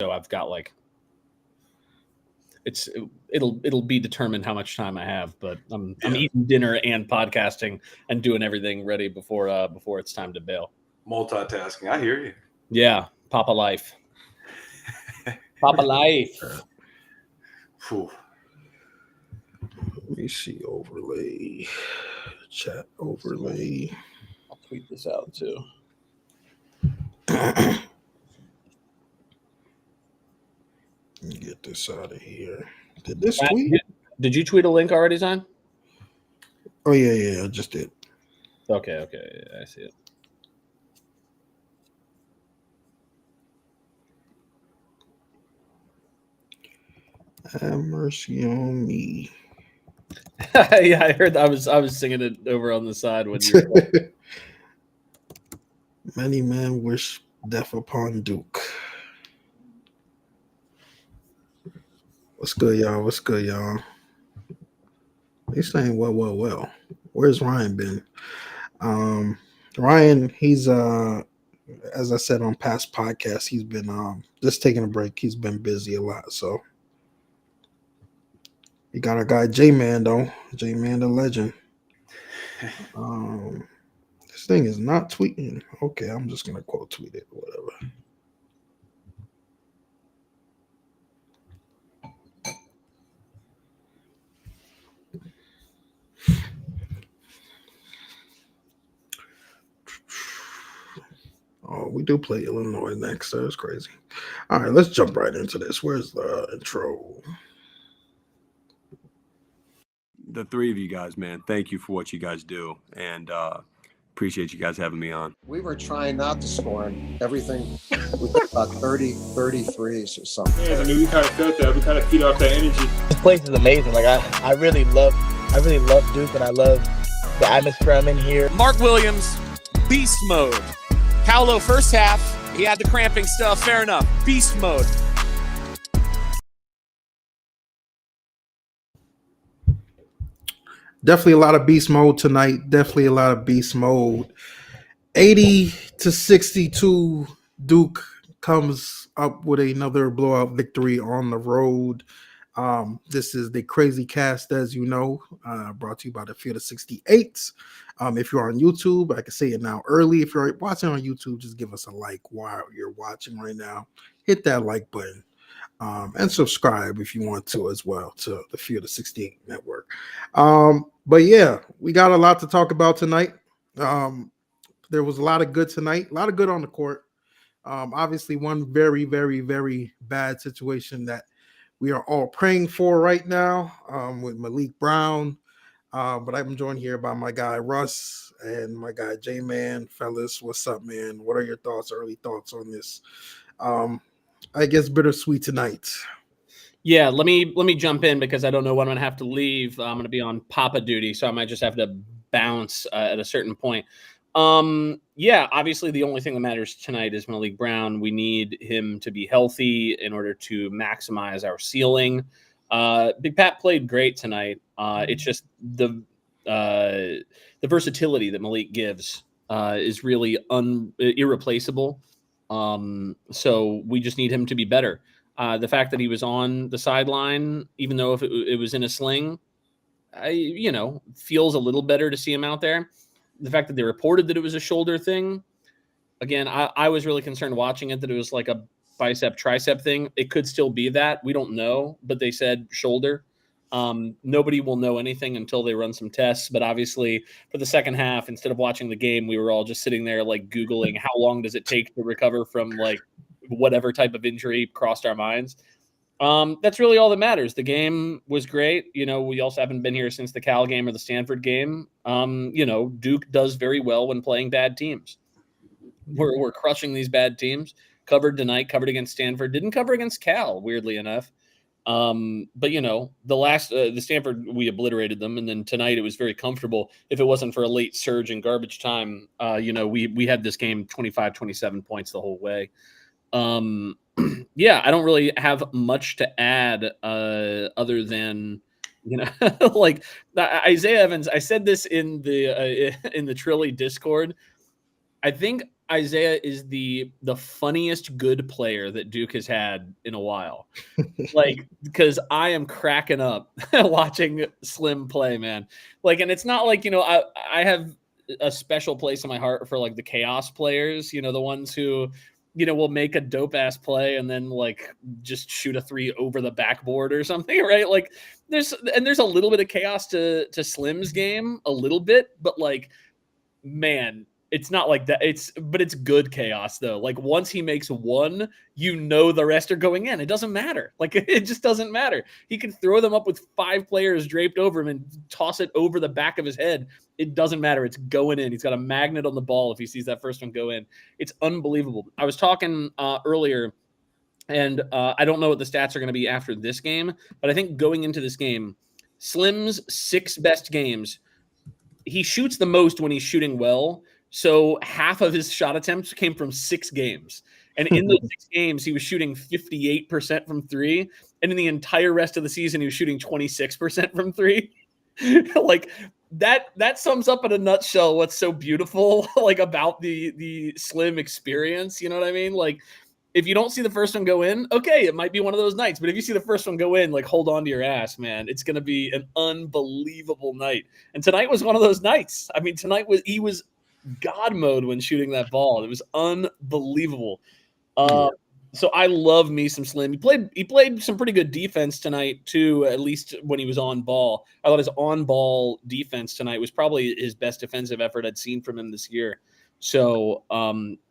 So I've got like it'll be determined how much time I have, but I'm eating dinner and podcasting and doing everything ready before it's time to bail. Multitasking. I hear you. Yeah, Papa life. Papa life. Whew. Let me see overlay. Chat overlay. I'll tweet this out too. Get this out of here. Did this tweet? Did you tweet a link already, Zon? Oh yeah, I just did. Okay, I see it. Have mercy on me. Yeah, I heard. I was singing it over on the side when you were Many men wish death upon Duke. What's good, y'all? What's good, y'all? He's saying, well. Where's Ryan been? Ryan, he's as I said on past podcasts, he's been just taking a break. He's been busy a lot, so we got our guy JMann though. JMann the legend. This thing is not tweeting. Okay, I'm just gonna quote tweet it, whatever. Oh, we do play Illinois next. That's crazy. All right, let's jump right into this. Where's the intro? The three of you guys, man, thank you for what you guys do, and appreciate you guys having me on. We were trying not to score and everything. We got about 33s or something. Yeah, I mean, we kind of felt that. We kind of feed off that energy. This place is amazing. Like I really love Duke, and I love the atmosphere I'm in here. Mark Williams, beast mode. Paolo first half, he had the cramping stuff. Fair enough. Beast mode. Definitely a lot of beast mode tonight. 80-62. Duke comes up with another blowout victory on the road. This is the Crazie Cast, as you know, brought to you by the Field of 68. If you're on YouTube, I can say it now early. If you're watching on YouTube, just give us a like while you're watching right now. Hit that like button. And subscribe if you want to as well to the Field of 68 network. But yeah, we got a lot to talk about tonight. There was a lot of good tonight, a lot of good on the court. Obviously, one very, very, very bad situation that we are all praying for right now with Malik Brown. But I'm joined here by my guy Russ and my guy JMann. Fellas, what's up, man? What are your thoughts, early thoughts on this? I guess bittersweet tonight. Yeah, let me jump in because I don't know when I'm gonna have to leave. I'm gonna be on Papa duty, so I might just have to bounce at a certain point. Yeah, obviously the only thing that matters tonight is Malik Brown. We need him to be healthy in order to maximize our ceiling. Big Pat played great tonight. It's just the versatility that Malik gives is really irreplaceable. So we just need him to be better. The fact that he was on the sideline, even though if it was in a sling, feels a little better to see him out there. The fact that they reported that it was a shoulder thing, again, I was really concerned watching it that it was like a bicep tricep thing. It could still be that. We don't know, but they said shoulder. Nobody will know anything until they run some tests. But obviously for the second half, instead of watching the game, we were all just sitting there like Googling how long does it take to recover from like whatever type of injury crossed our minds. That's really all that matters. The game was great. We also haven't been here since the Cal game or the Stanford game. Duke does very well when playing bad teams. We're crushing these bad teams. Covered tonight, covered against Stanford, didn't cover against Cal, weirdly enough. But the Stanford, we obliterated them. And then tonight it was very comfortable. If it wasn't for a late surge in garbage time, we had this game 25, 27 points the whole way. Yeah, I don't really have much to add other than, like Isaiah Evans. I said this in the Trilly Discord. I think Isaiah is the funniest good player that Duke has had in a while. Like, because I am cracking up watching Slim play, man. Like, and it's not like, I have a special place in my heart for like the chaos players, the ones who, will make a dope ass play and then like just shoot a 3 over the backboard or something, right? Like there's a little bit of chaos to Slim's game, a little bit, but like, man, it's not like that. But it's good chaos though. Like once he makes one, the rest are going in. It doesn't matter. Like it just doesn't matter. He can throw them up with 5 players draped over him and toss it over the back of his head. It doesn't matter. It's going in. He's got a magnet on the ball if he sees that first one go in. It's unbelievable. I was talking earlier, and I don't know what the stats are going to be after this game, but I think going into this game, Slim's 6 best games, he shoots the most when he's shooting well. So half of his shot attempts came from 6 games. And in those 6 games, he was shooting 58% from 3. And in the entire rest of the season, he was shooting 26% from 3. Like that sums up in a nutshell what's so beautiful like about the Slim experience. You know what I mean? Like if you don't see the first one go in, okay, it might be one of those nights. But if you see the first one go in, like hold on to your ass, man. It's going to be an unbelievable night. And tonight was one of those nights. I mean, he was God mode when shooting that ball. It was unbelievable. So I love me some Slim. He played some pretty good defense tonight too, at least when he was on ball. I thought his on-ball defense tonight was probably his best defensive effort I'd seen from him this year. So,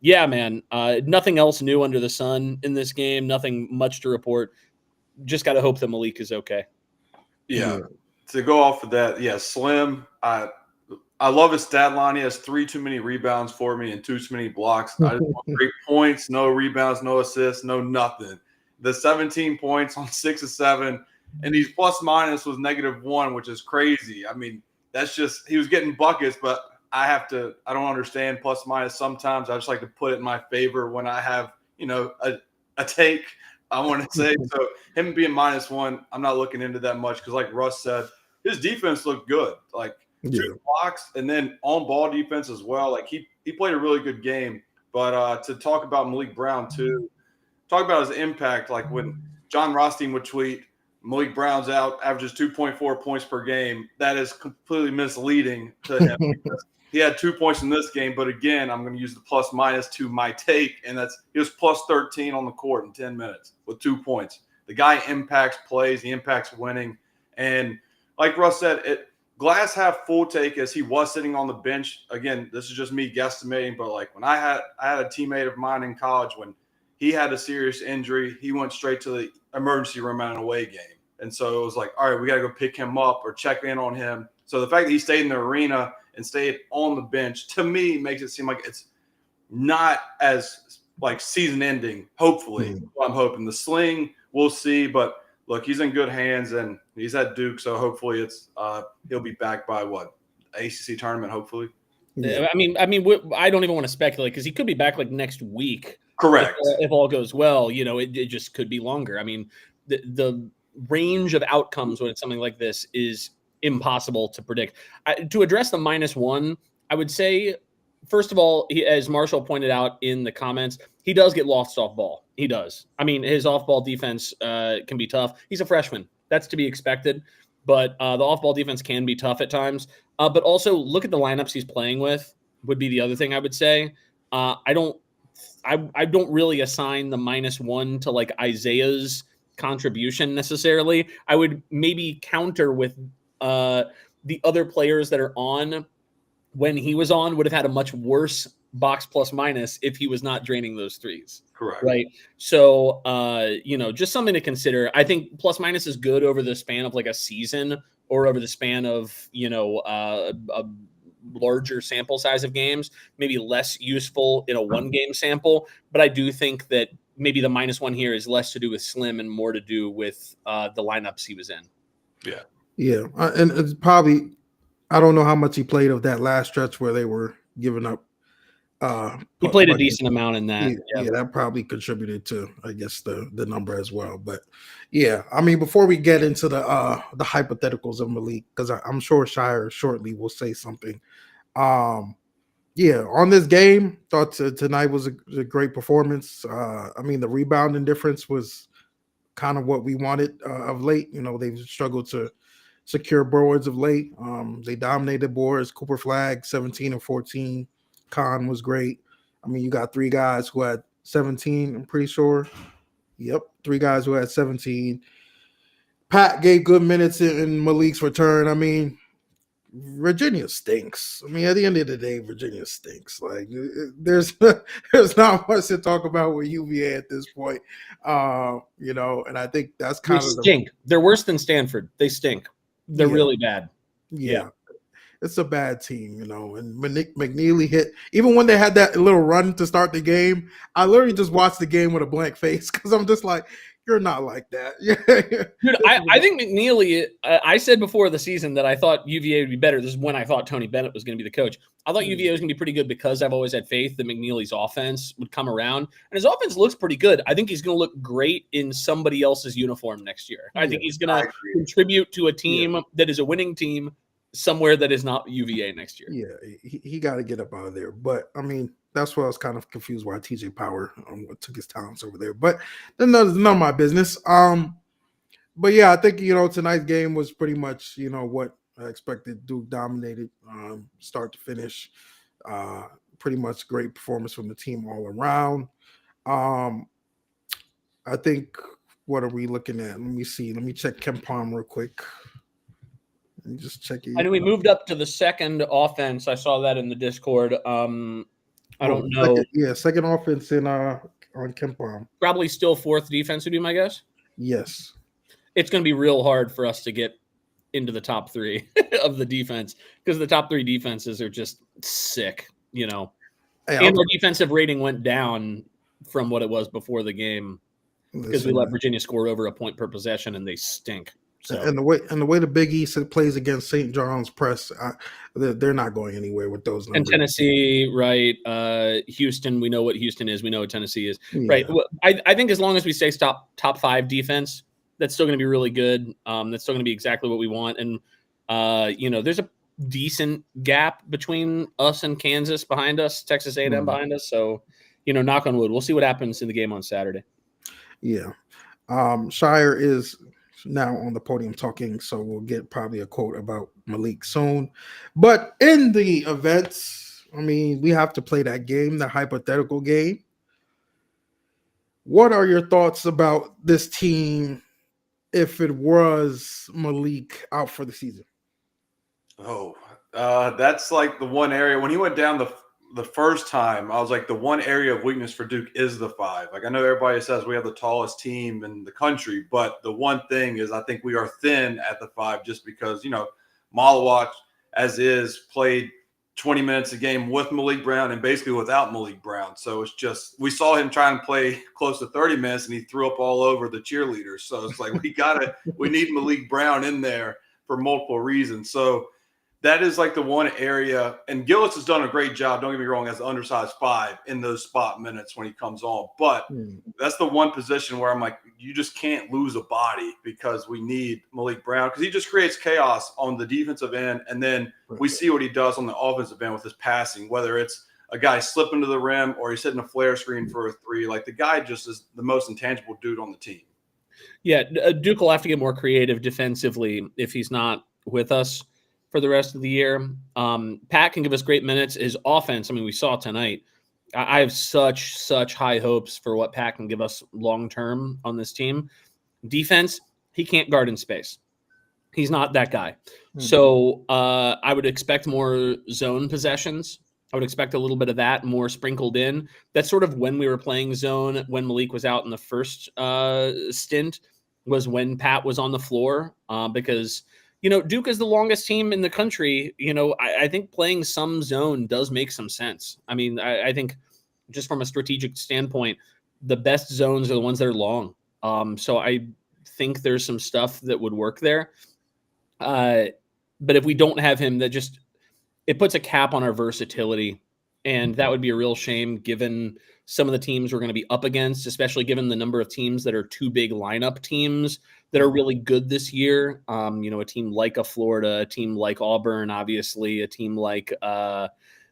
yeah, man, nothing else new under the sun in this game. Nothing much to report. Just got to hope that Malik is okay. Yeah. To go off of that, yeah, Slim, I love his stat line. He has 3 too many rebounds for me and 2 too many blocks. I just want 3 points, no rebounds, no assists, no nothing. The 17 points on 6 of 7, and he's plus minus was -1, which is crazy. I mean, that's just he was getting buckets, but I don't understand plus minus sometimes. I just like to put it in my favor when I have, a take. I want to say so. Him being -1, I'm not looking into that much because, like Russ said, his defense looked good. Like 2 blocks and then on ball defense as well. Like he played a really good game. But to talk about Malik Brown too, talk about his impact. Like when John Rothstein would tweet, Malik Brown's out, averages 2.4 points per game. That is completely misleading to him. Because he had 2 points in this game, but again, I'm going to use the plus minus to my take, and he was plus 13 on the court in 10 minutes with 2 points. The guy impacts plays, he impacts winning, and like Russ said, glass half full take as he was sitting on the bench. Again, this is just me guesstimating, but like when I had a teammate of mine in college when he had a serious injury, he went straight to the emergency room at an away game, and so it was like, all right, we got to go pick him up or check in on him. So the fact that he stayed in the arena and stayed on the bench, to me, makes it seem like it's not as like season ending. Hopefully, I'm hoping the sling, we'll see. But look, he's in good hands and he's at Duke, so hopefully he'll be back by ACC tournament. Hopefully, yeah. I mean, I don't even want to speculate because he could be back like next week. Correct. If all goes well, it just could be longer. I mean, the range of outcomes when it's something like this is impossible to predict. To address the -1, I would say, first of all, as Marshall pointed out in the comments, he does get lost off ball. He does. I mean, his off-ball defense can be tough. He's a freshman. That's to be expected. But the off-ball defense can be tough at times. But also, look at the lineups he's playing with would be the other thing I would say. I don't really assign the -1 to like Isaiah's contribution necessarily. I would maybe counter with the other players that are on when he was on would have had a much worse box plus minus if he was not draining those threes. Correct. Right. So, just something to consider. I think plus minus is good over the span of like a season or over the span of, a larger sample size of games, maybe less useful in a 1-game sample. But I do think that maybe the -1 here is less to do with Slim and more to do with the lineups he was in. Yeah. Yeah, and it's probably, I don't know how much he played of that last stretch where they were giving up. He played a decent amount in that. Yeah, that probably contributed to, I guess, the number as well. But yeah, I mean, before we get into the hypotheticals of Malik, because I'm sure Shire shortly will say something. Yeah, Yeah, on this game, thought tonight was a great performance. I mean, the rebounding difference was kind of what we wanted of late. You know, they've struggled to secure boards of late. They dominated boards. Cooper Flagg, 17 and 14. Kon was great. I mean, you got 3 guys who had 17, I'm pretty sure. Yep, 3 guys who had 17. Pat gave good minutes in Malik's return. I mean, Virginia stinks. I mean, at the end of the day, Virginia stinks. Like, there's not much to talk about with UVA at this point. You know, and I think that's They kind of stink. They're worse than Stanford. They stink. They're really bad. Yeah. It's a bad team, you know. And McNeely hit, even when they had that little run to start the game, I literally just watched the game with a blank face because I'm just like, you're not like that. Dude, I think McNeely, I said before the season that I thought UVA would be better. This is when I thought Tony Bennett was going to be the coach. I thought UVA was going to be pretty good because I've always had faith that McNeely's offense would come around. And his offense looks pretty good. I think he's going to look great in somebody else's uniform next year. I think he's going to contribute to a team that is a winning team somewhere that is not UVA next year. Yeah, he got to get up out of there. But, I mean, that's why I was kind of confused why TJ Power took his talents over there. But then that's none of my business. But, yeah, I think, you know, tonight's game was pretty much, you know, what I expected. Duke dominated start to finish. Pretty much great performance from the team all around. I think, what are we looking at? Let me see. Let me check KenPom real quick. Let me just check it. I know we moved up to the second offense. I saw that in the Discord. I don't know. Second offense in on KenPom. Probably still fourth defense would be my guess. Yes. It's going to be real hard for us to get into the top 3 of the defense because the top 3 defenses are just sick, you know. Hey, and our defensive rating went down from what it was before the game because we let Virginia score over a point per possession and they stink. So. And the way the Big East plays against St. John's press, they're not going anywhere with those numbers. And Tennessee, right? Houston, we know what Houston is. We know what Tennessee is, right? Well, I think as long as we stay top 5 defense, that's still going to be really good. That's still going to be exactly what we want. And you know, there's a decent gap between us and Kansas behind us, Texas A&M behind us. So, you know, knock on wood. We'll see what happens in the game on Saturday. Yeah, Shire is now on the podium talking, so we'll get probably a quote about Malik soon. But in the events, I mean, we have to play that game, the hypothetical game. What are your thoughts about this team if it was Malik out for the season? That's like the one area when he went down the first time, I was like, the one area of weakness for Duke is the 5. Like, I know everybody says we have the tallest team in the country, but the one thing is I think we are thin at the 5 just because, you know, Maliq, as is, played 20 minutes a game with Malik Brown and basically without Malik Brown. So it's just, we saw him try and play close to 30 minutes and he threw up all over the cheerleaders. So it's like, we need Malik Brown in there for multiple reasons. So that is like the one area, and Gillis has done a great job, don't get me wrong, as the undersized 5 in those spot minutes when he comes on. But that's the one position where I'm like, you just can't lose a body because we need Malik Brown because he just creates chaos on the defensive end. And then we see what he does on the offensive end with his passing, whether it's a guy slipping to the rim or he's hitting a flare screen for a 3. Like, the guy just is the most intangible dude on the team. Yeah, Duke will have to get more creative defensively if he's not with us for the rest of the year. Pat can give us great minutes. His offense, I mean, we saw tonight. I have such high hopes for what Pat can give us long-term on this team. Defense, he can't guard in space. He's not that guy. So I would expect more zone possessions. I would expect a little bit of that more sprinkled in. That's sort of when we were playing zone, when Malik was out in the first stint, was when Pat was on the floor because – you know, Duke is the longest team in the country. You know, I think playing some zone does make some sense. I mean, I think just from a strategic standpoint, the best zones are the ones that are long. So I think there's some stuff that would work there. But if we don't have him, that just it puts a cap on our versatility. And that would be a real shame given some of the teams we're going to be up against, especially given the number of teams that are 2 big lineup teams that are really good this year. You know, a team like a Florida, a team like Auburn, obviously, a team like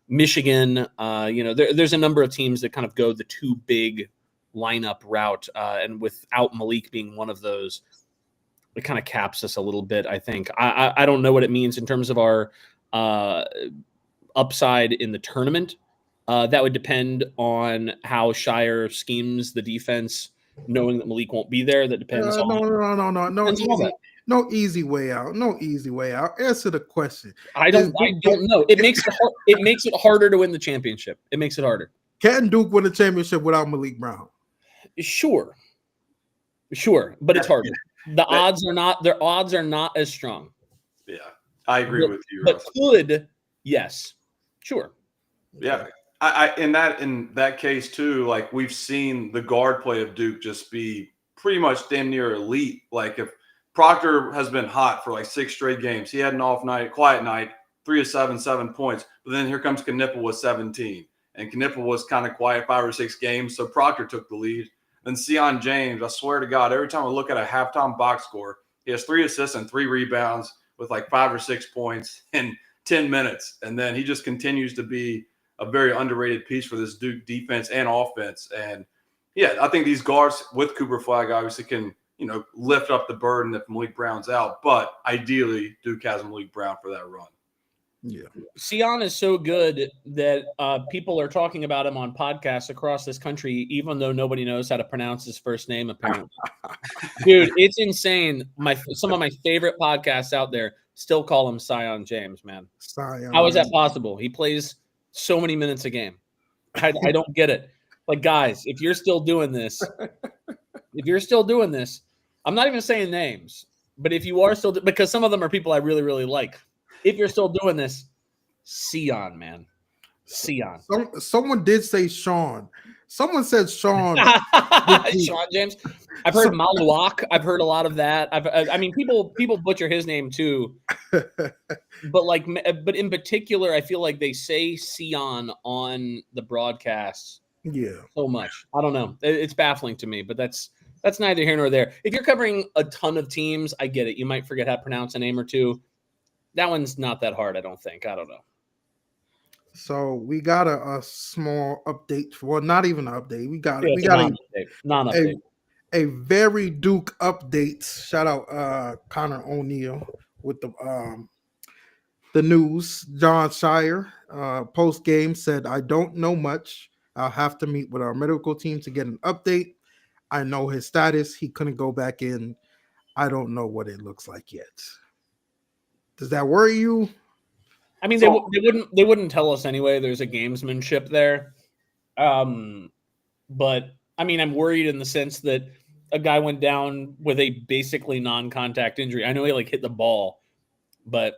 Michigan, there's a number of teams that kind of go the two big lineup route, and without Malik being one of those, it kind of caps us a little bit. I think I don't know what it means in terms of our upside in the tournament. That would depend on how Shire schemes the defense, knowing that Malik won't be there. That depends on no easy way out. No easy way out. Answer the question. I don't know. It makes it hard, it makes it harder to win the championship. It makes it harder. Can Duke win a championship without Malik Brown? Sure, but it's harder. The odds are not as strong. Yeah, I agree with you. But could, yes, sure. Yeah, I in that case too. Like, we've seen the guard play of Duke just be pretty much damn near elite. Like, if Proctor has been hot for like 6 straight games, he had an off night, quiet night, 3 of 7 points. But then here comes Knueppel with 17, and Knueppel was kind of quiet 5 or 6 games, so Proctor took the lead. And Sion James, I swear to God, every time I look at a halftime box score, he has 3 assists and 3 rebounds with like 5 or 6 points in 10 minutes. And then he just continues to be a very underrated piece for this Duke defense and offense. And yeah, I think these guards with Cooper Flagg obviously can, lift up the burden if Malik Brown's out. But ideally, Duke has Malik Brown for that run. Yeah. Sion is so good that people are talking about him on podcasts across this country, even though nobody knows how to pronounce his first name, apparently. Dude, it's insane. Some of my favorite podcasts out there still call him Sion James, man. How is that possible? He plays so many minutes a game. I don't get it. Like, guys, if you're still doing this, I'm not even saying names, but if you are still, because some of them are people I really, really like. If you're still doing this, Sion, man. Sion. Someone did say Sean. Someone said Sean. Sean James. I've heard Maliq. I've heard a lot of that. People butcher his name too. But in particular, I feel like they say Sion on the broadcasts. Yeah. So much. I don't know. It's baffling to me, but that's neither here nor there. If you're covering a ton of teams, I get it. You might forget how to pronounce a name or two. That one's not that hard, I don't think. I don't know. So we got a small update. Well, not even an update. We got a very Duke update. Shout out Connor O'Neill with the news. John Shire post game said, "I don't know much. I'll have to meet with our medical team to get an update. I know his status. He couldn't go back in. I don't know what it looks like yet." Does that worry you? I mean, they wouldn't tell us anyway. There's a gamesmanship there. But I mean, I'm worried in the sense that a guy went down with a basically non-contact injury. I know he hit the ball, but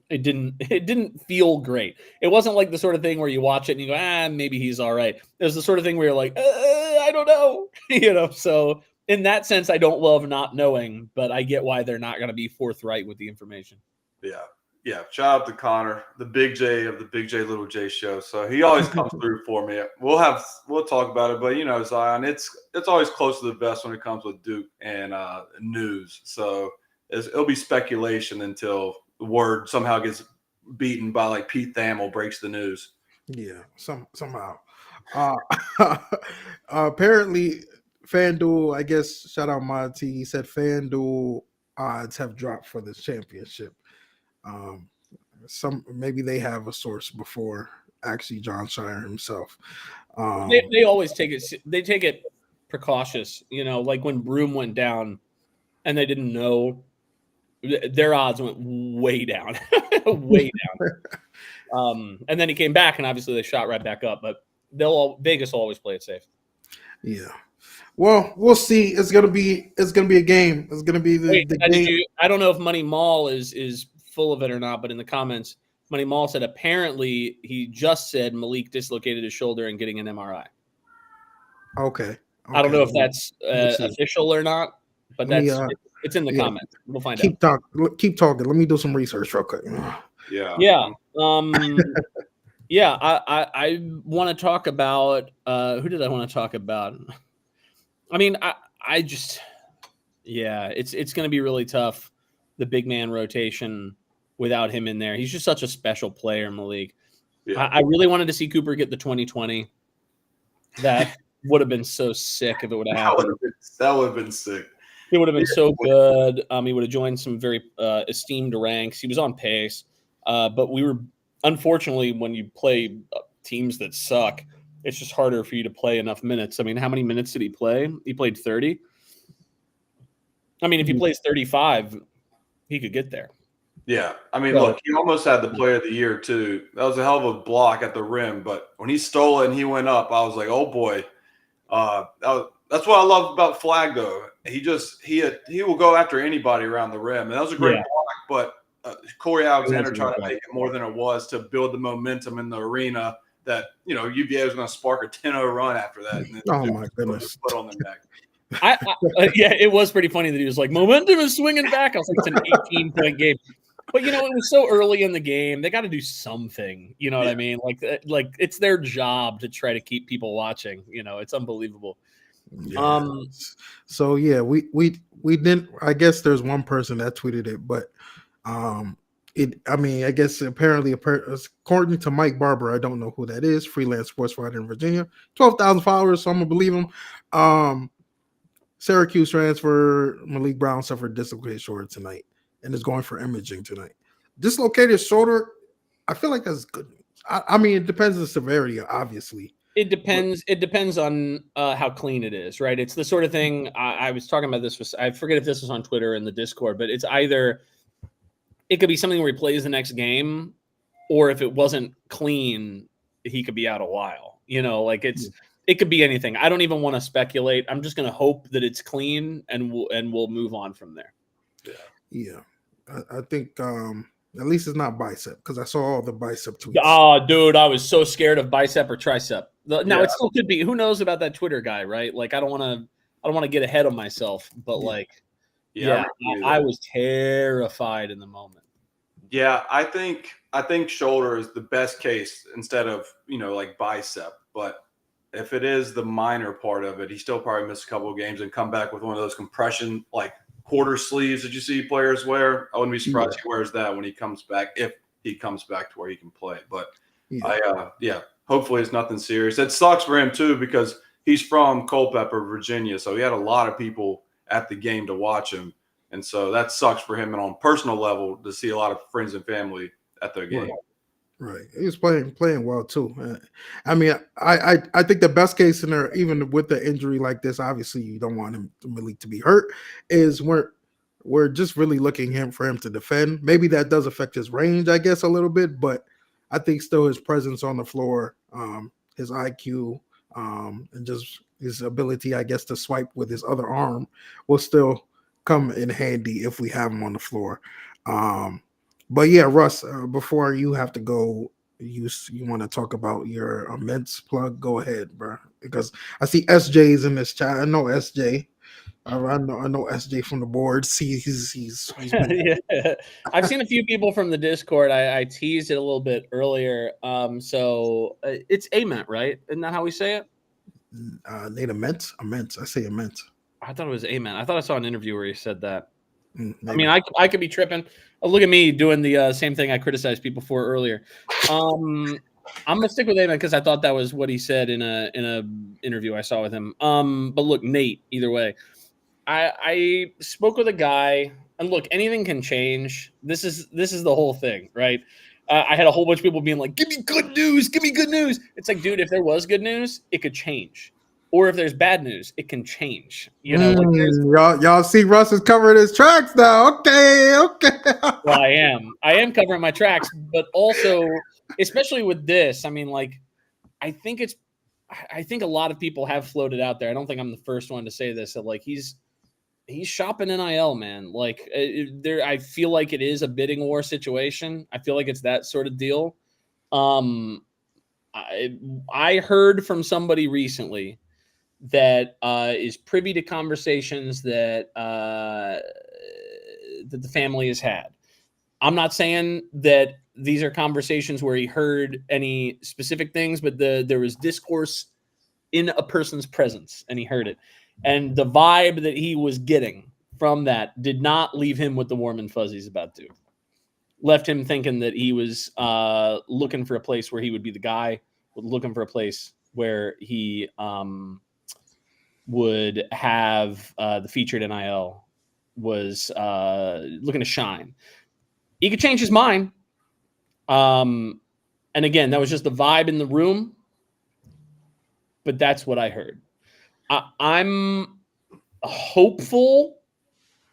it didn't feel great. It wasn't like the sort of thing where you watch it and you go, maybe he's all right. It was the sort of thing where you're like, I don't know. So in that sense, I don't love not knowing, but I get why they're not going to be forthright with the information. Yeah. Shout out to Connor, the Big J of the Big J Little J show. So he always comes through for me. We'll talk about it, but Zion, it's always close to the vest when it comes with Duke and news. So it'll be speculation until the word somehow gets beaten by Pete Thamel breaks the news. Yeah, somehow. Apparently, FanDuel, I guess, shout out Monty, he said FanDuel odds have dropped for this championship. Maybe they have a source before actually John Shire himself. They always take it precautious, like when Broom went down and they didn't know, their odds went way down. Way down. And then he came back and obviously they shot right back up, but Vegas will always play it safe. Yeah. Well, we'll see. It's gonna be a game. It's gonna be the game. I don't know if Money Mall is full of it or not, but in the comments, Money Mall said apparently he just said Malik dislocated his shoulder and getting an MRI. Okay. I don't know if that's official or not, but it's in the comments. We'll find out. Keep talking. Let me do some research real quick. Yeah. I want to talk about who did I want to talk about? I mean, it's going to be really tough, the big man rotation without him in there. He's just such a special player, Malik. Yeah. I really wanted to see Cooper get the 2020. That would have been so sick if it would have happened. That would have been sick. It would have been so good. He would have joined some very esteemed ranks. He was on pace. But we were, unfortunately, when you play teams that suck, it's just harder for you to play enough minutes. I mean, how many minutes did he play? He played 30. I mean, if he plays 35, he could get there. Yeah. I mean, look, he almost had the player of the year, too. That was a hell of a block at the rim. But when he stole it and he went up, I was like, oh, boy. That's what I love about Flagg, though. He will go after anybody around the rim. And that was a great block. But Corey Alexander tried to make it more than it was to build the momentum in the arena that, UVA was going to spark a 10-0 run after that. And oh, my goodness. Foot on the neck. Yeah, it was pretty funny that he was like, momentum is swinging back. I was like, it's an 18-point game. But, it was so early in the game. They got to do something. You know what I mean? Like it's their job to try to keep people watching. It's unbelievable. Yeah. So, yeah, we didn't – I guess there's one person that tweeted it, but I guess apparently according to Mike Barber, I don't know who that is, freelance sports writer in Virginia, 12,000 followers, so I'm going to believe him. Syracuse transfer Malik Brown suffered dislocated shoulder tonight and is going for imaging tonight. Dislocated shoulder, I feel like that's good news. I mean, it depends on the severity, obviously. It depends. It depends on how clean it is, right? It's the sort of thing I was talking about this. I forget if this was on Twitter in the Discord, but it's either it could be something where he plays the next game, or if it wasn't clean, he could be out a while. It could be anything. I don't even want to speculate. I'm just going to hope that it's clean, and we'll move on from there. Yeah. I think at least it's not bicep, because I saw all the bicep tweets. Oh, dude, I was so scared of bicep or tricep. Now it still could be. Who knows about that Twitter guy, right? Like, I don't want to get ahead of myself, but I was terrified in the moment. Yeah, I think shoulder is the best case instead of like bicep, but if it is the minor part of it, he still probably missed a couple of games and come back with one of those compression, like quarter sleeves that you see players wear. I wouldn't be surprised he wears that when he comes back, if he comes back to where he can play. But hopefully it's nothing serious. It sucks for him too, because he's from Culpeper, Virginia. So he had a lot of people at the game to watch him. And so that sucks for him. And on a personal level, to see a lot of friends and family at their game. Right. He was playing well too. I mean, I think the best case scenario, even with the injury like this, obviously you don't want him Malik to be hurt, is we're just really looking for him to defend. Maybe that does affect his range, I guess, a little bit, but I think still his presence on the floor, his IQ, and just his ability, I guess, to swipe with his other arm will still come in handy if we have him on the floor. But yeah, Russ, before you have to go, you want to talk about your immense plug? Go ahead, bro. Because I see SJ's in this chat. I know SJ. I know SJ from the board. See, he's yeah. I've seen a few people from the Discord. I teased it a little bit earlier. So it's JMann, right? Isn't that how we say it? Nate immense. I say immense. I thought it was JMann. I thought I saw an interview where he said that. Maybe. I mean, I could be tripping. Look at me doing the same thing I criticized people for earlier. I'm gonna stick with JMann because I thought that was what he said in a interview I saw with him. But look, Nate. Either way, I spoke with a guy, and look, anything can change. This is the whole thing, right? I had a whole bunch of people being like, "Give me good news, give me good news." It's like, dude, if there was good news, it could change. Or if there's bad news, it can change. Y'all see Russ is covering his tracks now. Okay. Well, I am covering my tracks, but also, especially with this, I mean, like, I think a lot of people have floated out there. I don't think I'm the first one to say this. That like he's shopping NIL, man. Like I feel like it is a bidding war situation. I feel like it's that sort of deal. I heard from somebody recently that is privy to conversations that the family has had. I'm not saying that these are conversations where he heard any specific things, but there was discourse in a person's presence, and he heard it. And the vibe that he was getting from that did not leave him with the warm and fuzzies about Duke. left him thinking that he was looking for a place where he would be the guy, looking for a place where he would have the featured NIL, was looking to shine. He could change his mind. And again, that was just the vibe in the room. But that's what I heard. I'm hopeful.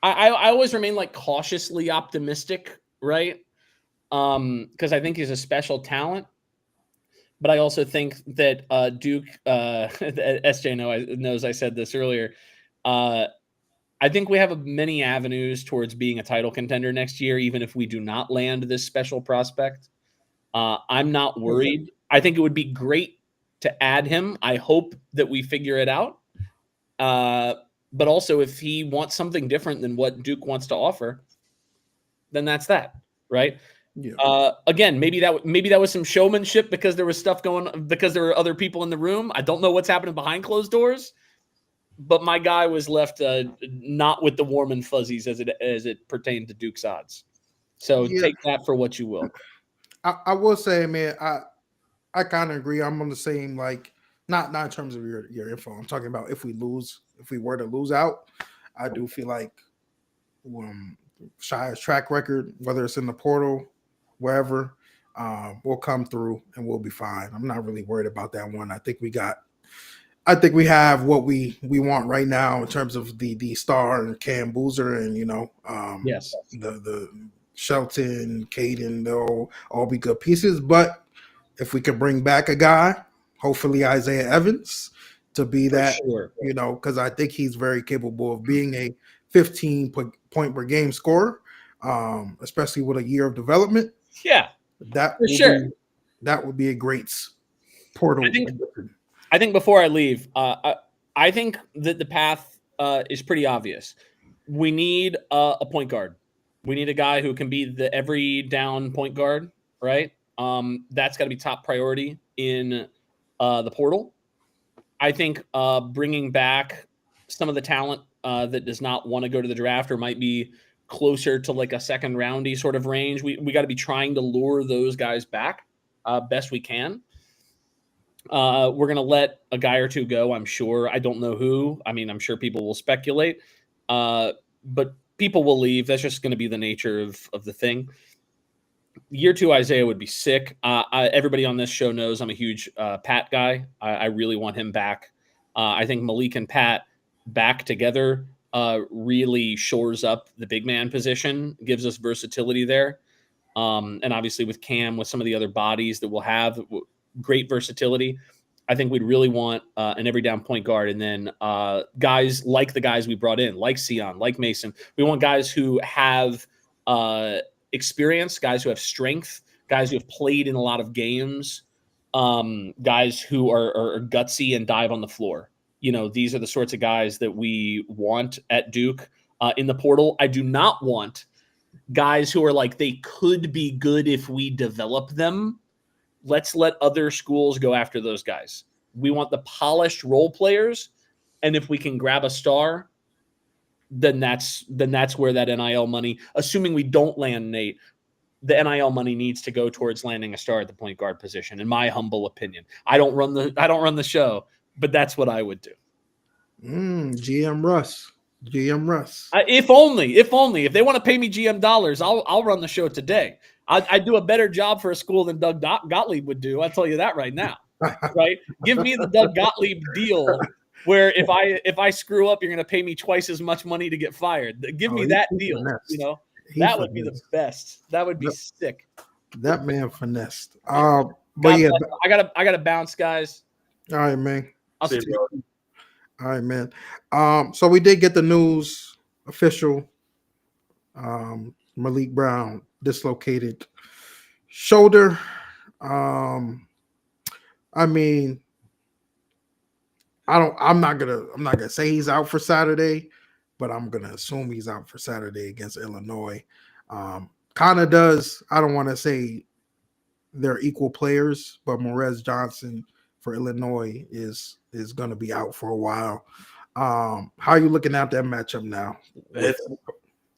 I always remain like cautiously optimistic, right? Because I think he's a special talent. But I also think that Duke, SJ knows I said this earlier. I think we have many avenues towards being a title contender next year, even if we do not land this special prospect. I'm not worried. I think it would be great to add him. I hope that we figure it out. But also, if he wants something different than what Duke wants to offer, then that's that, right? Yeah. Again, maybe that was some showmanship because there was stuff because there were other people in the room. I don't know what's happening behind closed doors, but my guy was left not with the warm and fuzzies as it pertained to Duke's odds. So take that for what you will. I will say, man, I kind of agree. I'm on the same, like, not in terms of your info. I'm talking about if we were to lose out, I do feel like Shire's track record, whether it's in the portal, wherever, we'll come through and we'll be fine. I'm not really worried about that one. I think we have what we want right now in terms of the star and Cam Boozer and yes, the Shelton, Caden, they'll all be good pieces. But if we could bring back a guy, hopefully Isaiah Evans, to be that, sure. Because I think he's very capable of being a 15 point per game scorer, especially with a year of development. Yeah, that would be a great portal. I think before I leave, I think that the path is pretty obvious. We need a point guard. We need a guy who can be the every down point guard, right? That's got to be top priority in the portal. I think bringing back some of the talent that does not want to go to the draft or might be closer to like a second roundy sort of range, we got to be trying to lure those guys back best we can. We're going to let a guy or two go, I'm sure. I don't know who. I mean, I'm sure people will speculate, but people will leave. That's just going to be the nature of the thing. Year 2 Isaiah would be sick. Everybody on this show knows I'm a huge Pat guy. I really want him back. I think Malik and Pat back together really shores up the big man position, gives us versatility there. And obviously with Cam, with some of the other bodies that we'll have, great versatility. I think we'd really want an every down point guard. And then guys like the guys we brought in, like Sion, like Mason. We want guys who have experience, guys who have strength, guys who have played in a lot of games, guys who are gutsy and dive on the floor. These are the sorts of guys that we want at Duke in the portal. I do not want guys who are like, they could be good if we develop them. Let's let other schools go after those guys. We want the polished role players. And if we can grab a star, then that's where that NIL money, assuming we don't land Nate, the NIL money needs to go towards landing a star at the point guard position, in my humble opinion. I don't run the show, but that's what I would do. GM Russ. If only they want to pay me GM dollars, I'll run the show today. I'd do a better job for a school than Doug Gottlieb would do. I'll tell you that right now. Right? Give me the Doug Gottlieb deal, where if I screw up, you're going to pay me twice as much money to get fired. Give me that deal. That would be the best. That would be sick. That man finessed. But yeah, I gotta bounce, guys. All right, man. I'll see you. All right, man. So we did get the news official. Malik Brown dislocated shoulder. I mean, I'm not gonna say he's out for Saturday, but I'm gonna assume he's out for Saturday against Illinois. Kind of does. I don't want to say they're equal players, but Morez Johnson for Illinois is going to be out for a while. How are you looking at that matchup now?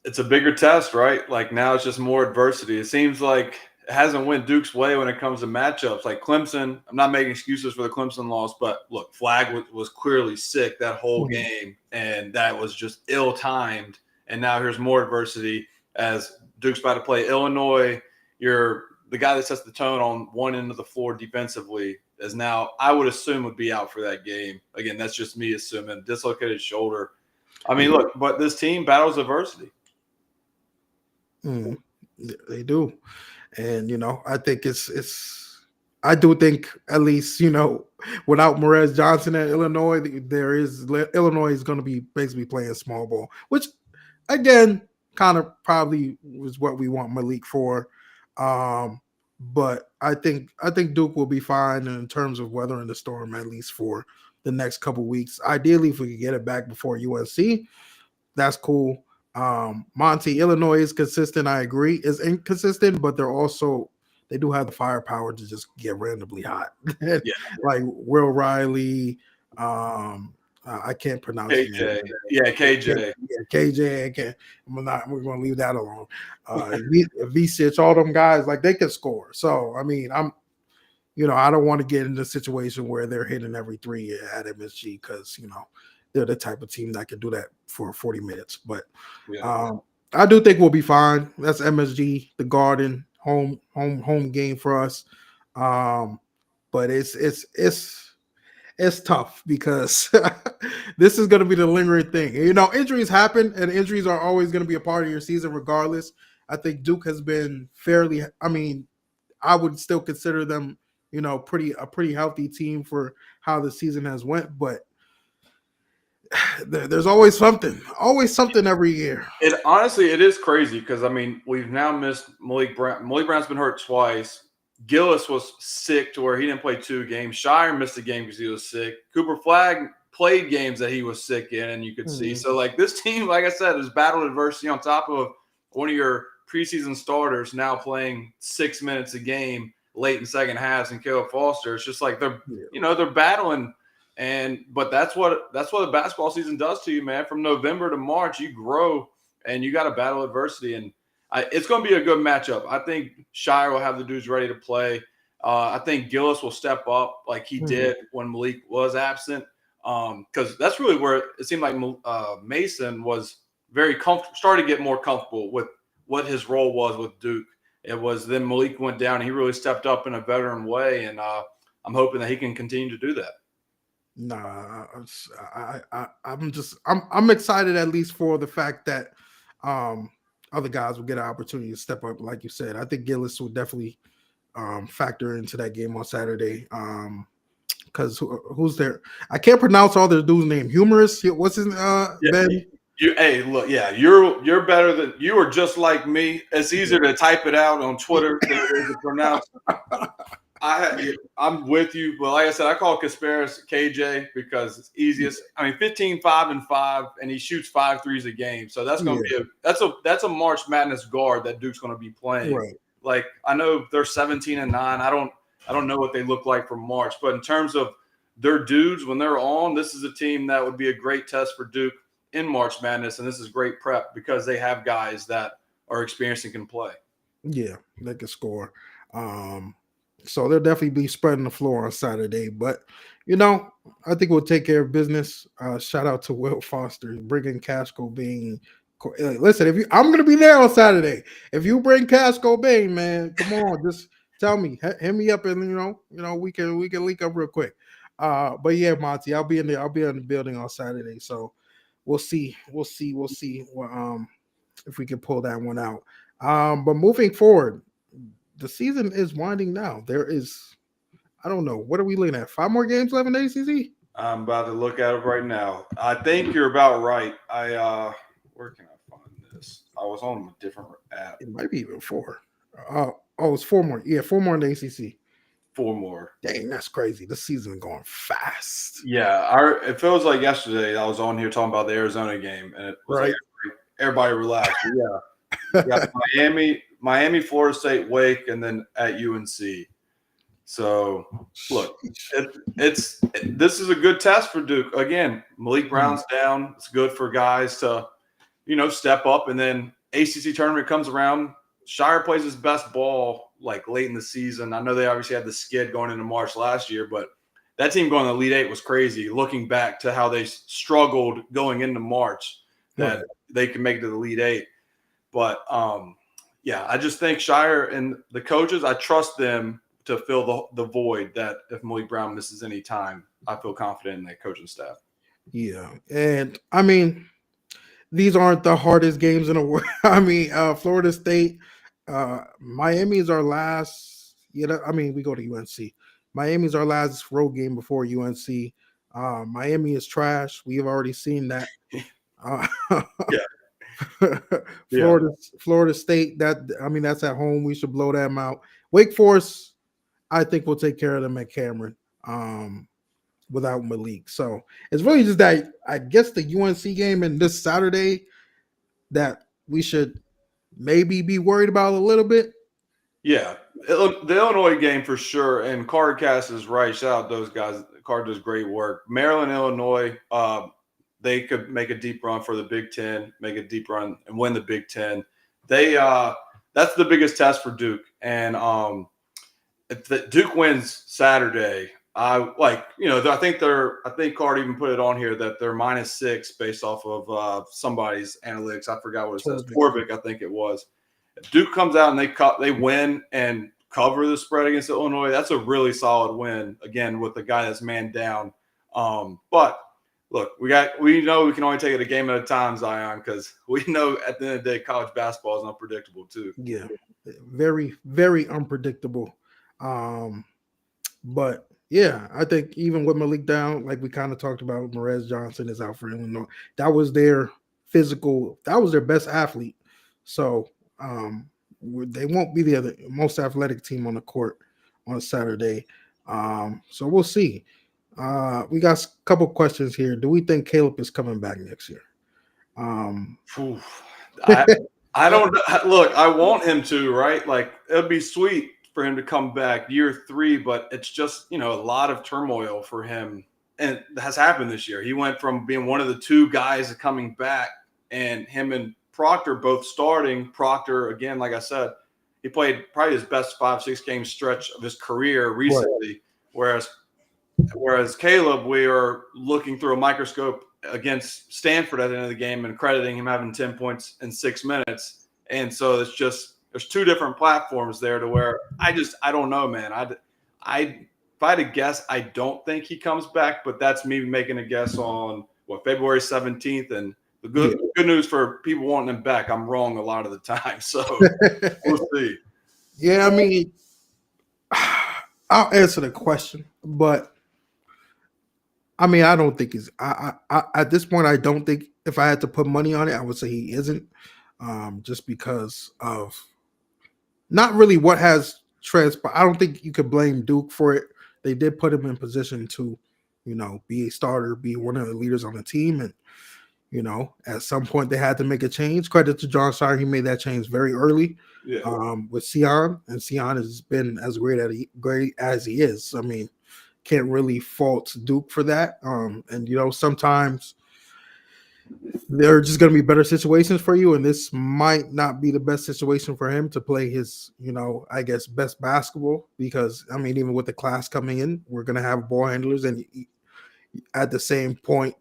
it's a bigger test, right? Like now it's just more adversity. It seems like it hasn't went Duke's way when it comes to matchups. Like Clemson, I'm not making excuses for the Clemson loss, but look, Flagg was clearly sick that whole game, and that was just ill-timed. And now here's more adversity as Duke's about to play Illinois. You're the guy that sets the tone on one end of the floor defensively is now, I would assume, would be out for that game. Again, that's just me assuming. Dislocated shoulder. I mean, look, but this team battles adversity. They do. And, you know, I think I do think at least, you know, without Morez Johnson at Illinois, Illinois is going to be basically playing small ball, which again, kind of probably was what we want Malik for. But I think Duke will be fine in terms of weathering the storm, at least for the next couple weeks. Ideally, if we could get it back before UNC, that's cool. Monty, Illinois is consistent. I agree, is inconsistent, but they do have the firepower to just get randomly hot. Like Will Riley, I can't pronounce KJ. Yeah, KJ. Yeah, KJ. We're going to leave that alone. V6, all them guys, like they can score. So, I mean, I don't want to get in a situation where they're hitting every three at MSG because, you know, they're the type of team that can do that for 40 minutes. But I do think we'll be fine. That's MSG, the Garden, home game for us. But it's tough because this is going to be the lingering thing. You know, injuries happen, and injuries are always going to be a part of your season regardless. I think Duke has been fairly – I mean, I would still consider them, you know, a pretty healthy team for how the season has went, but there's always something every year. It is crazy because, I mean, we've now missed Malik Brown. Malik Brown's been hurt twice. Gillis was sick to where he didn't play 2 games. Shire missed a game because he was sick. Cooper Flagg played games that he was sick in, and you could see. So, like, this team, like I said, has battled adversity on top of one of your preseason starters now playing 6 minutes a game late in second halves and Caleb Foster. It's just like they're battling. But that's what the basketball season does to you, man. From November to March, you grow and you got to battle adversity. And it's going to be a good matchup. I think Shire will have the dudes ready to play. I think Gillis will step up like he did when Malik was absent. Because that's really where it seemed like Mason was very comfortable, started to get more comfortable with what his role was with Duke. It was then Malik went down and he really stepped up in a veteran way. And I'm hoping that he can continue to do that. Nah, I'm excited at least for the fact that other guys will get an opportunity to step up, like you said. I think Gillis will definitely factor into that game on Saturday. Because who's there? I can't pronounce all their dudes' name. Humorous, what's his Ben? You're better than you are. Just like me, it's easier to type it out on Twitter than it is to pronounce. I'm with you, but like I said, I call Kasparis KJ because it's easiest. I mean, 15, 5, and 5, and he shoots 5 threes a game. So that's going to be that's a March Madness guard that Duke's going to be playing. Right. Like I know they're 17 and 9. I don't know what they look like for March, but in terms of their dudes when they're on, this is a team that would be a great test for Duke in March Madness, and this is great prep because they have guys that are experienced and can play. Yeah, they can score. So they'll definitely be spreading the floor on Saturday. But, you know, I think we'll take care of business. Shout out to Will Foster, bringing Cash Cobain. Listen, I'm going to be there on Saturday. If you bring Cash Cobain, man, come on, just tell me. Hit me up, and you know, we can link up real quick. But yeah, Monty, I'll be in the building on Saturday. So we'll see if we can pull that one out. But moving forward, the season is winding down. There is, I don't know, what are we looking at? 5 more games left in the ACC? I'm about to look at it right now. I think you're about right. Where can I find this? I was on a different app. It might be even 4. It's 4 more. Yeah, 4 more in the ACC. 4 more. Dang, that's crazy. This season is going fast. Yeah, it feels like yesterday I was on here talking about the Arizona game, and it was like everybody relaxed. Yeah, got Miami, Florida State, Wake, and then at UNC. So look, this is a good test for Duke. Again, Malik Brown's down. It's good for guys to, step up, and then ACC tournament comes around, Shire plays his best ball like late in the season. I know they obviously had the skid going into March last year, but that team going to the Elite Eight was crazy. Looking back to how they struggled going into March, that they can make it to the Elite Eight. But yeah, I just think Shire and the coaches, I trust them to fill the void that if Malik Brown misses any time, I feel confident in that coaching staff. Yeah, and I mean, these aren't the hardest games in the world. I mean, Florida State, Miami is our last. I mean, we go to UNC. Miami's our last road game before UNC. Miami is trash. We have already seen that. Florida State. That's at home. We should blow them out. Wake Forest, I think we'll take care of them at Cameron. Without Malik. So it's really just that, I guess, the UNC game and this Saturday that we should maybe be worried about a little bit. Yeah, the Illinois game for sure. And Cardcast is right. Shout out those guys. Card does great work. Maryland, Illinois, they could make a deep run for the Big Ten, make a deep run and win the Big Ten. That's the biggest test for Duke. And if Duke wins Saturday, I think Card even put it on here that they're -6 based off of somebody's analytics. I forgot what it says. Torvik, I think it was. If Duke comes out and they win and cover the spread against Illinois, that's a really solid win. Again, with the guy that's man down. But look, we know we can only take it a game at a time, Zion, because we know at the end of the day, college basketball is unpredictable too. Yeah, very, very unpredictable. But yeah, I think even with Malik down, like we kind of talked about, Morez Johnson is out for Illinois. That was their best athlete. So they won't be the most athletic team on the court on Saturday. So we'll see. We got a couple questions here. Do we think Caleb is coming back next year? I don't look. I want him to, right? Like, it'd be sweet for him to come back year 3, but it's just, a lot of turmoil for him, and it has happened this year. He went from being one of the 2 guys coming back, and him and Proctor both starting. Proctor, again, like I said, he played probably his best 5-6 game stretch of his career recently, whereas Caleb, we are looking through a microscope against Stanford at the end of the game and crediting him having 10 points in 6 minutes. And so it's just, there's 2 different platforms there to where I don't know, man. If I had to guess, I don't think he comes back, but that's me making a guess on February 17th. And the good news for people wanting him back, I'm wrong a lot of the time. So we'll see. Yeah, I mean, I'll answer the question, but I mean, I don't think I at this point, I don't think, if I had to put money on it, I would say he isn't, just because of not really what has transpired. I don't think you could blame Duke for it. They did put him in position to, be a starter, be one of the leaders on the team. And, at some point they had to make a change. Credit to John Shire. He made that change very early with Sion. And Sion has been as great as he is. I mean, can't really fault Duke for that. And, sometimes there are just going to be better situations for you, and this might not be the best situation for him to play his, I guess, best basketball, because, I mean, even with the class coming in, we're going to have ball handlers, and at the same time,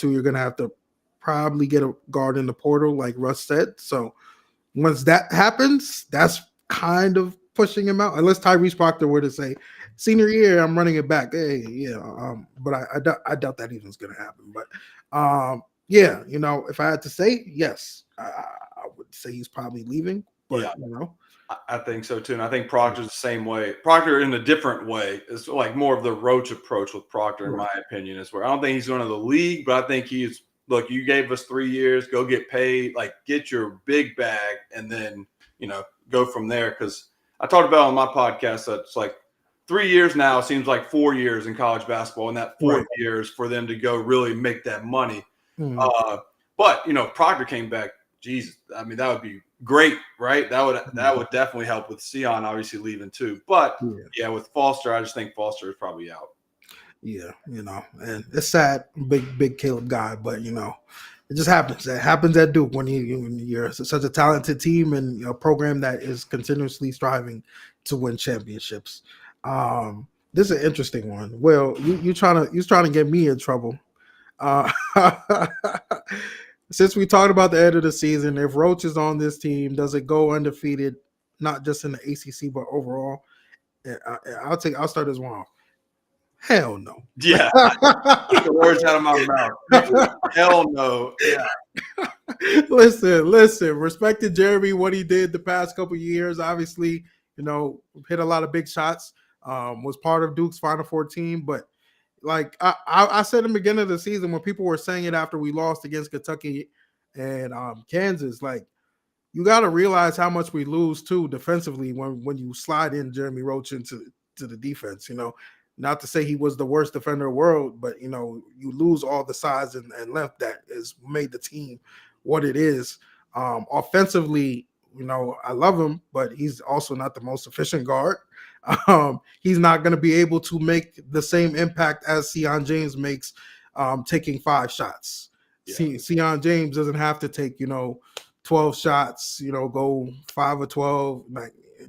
you're going to have to probably get a guard in the portal, like Russ said. So once that happens, that's kind of pushing him out, unless Tyrese Proctor were to say, senior year, I'm running it back. Hey, yeah. But I doubt that even's going to happen. But yeah, if I had to say, yes, I would say he's probably leaving. But I think so too. And I think Proctor's the same way. Proctor, in a different way, is like more of the Roach approach with Proctor, in my opinion, is where I don't think he's going to the league, but I think he's, look, you gave us 3 years, go get paid, like get your big bag, and then, go from there. Because I talked about on my podcast that it's like 3 years now seems like 4 years in college basketball, and that 4 years for them to go really make that money. But Proctor came back. Jesus, I mean, that would be great, right? That would definitely help with Sion obviously leaving too. But with Foster, I just think Foster is probably out. Yeah, and it's sad, big Caleb guy, but It just happens. That happens at Duke when you're such a talented team and a program that is continuously striving to win championships. This is an interesting one. Well, you're trying to get me in trouble. Uh, since we talked about the end of the season, if Roach is on this team, does it go undefeated, not just in the ACC but overall? I'll start this one off. Hell no. Yeah, I the words out of my mouth. Hell no. Yeah. Listen. Respected Jeremy, what he did the past couple of years. Obviously, hit a lot of big shots. Was part of Duke's Final Four team, but like I said in the beginning of the season when people were saying it after we lost against Kentucky and Kansas, like you got to realize how much we lose too defensively when you slide in Jeremy Roach into the defense. Not to say he was the worst defender in the world, but you lose all the size and length that has made the team what it is. Offensively, I love him, but he's also not the most efficient guard. He's not going to be able to make the same impact as Sion James makes taking 5 shots. Yeah. Sion James doesn't have to take 12 shots, go 5 or 12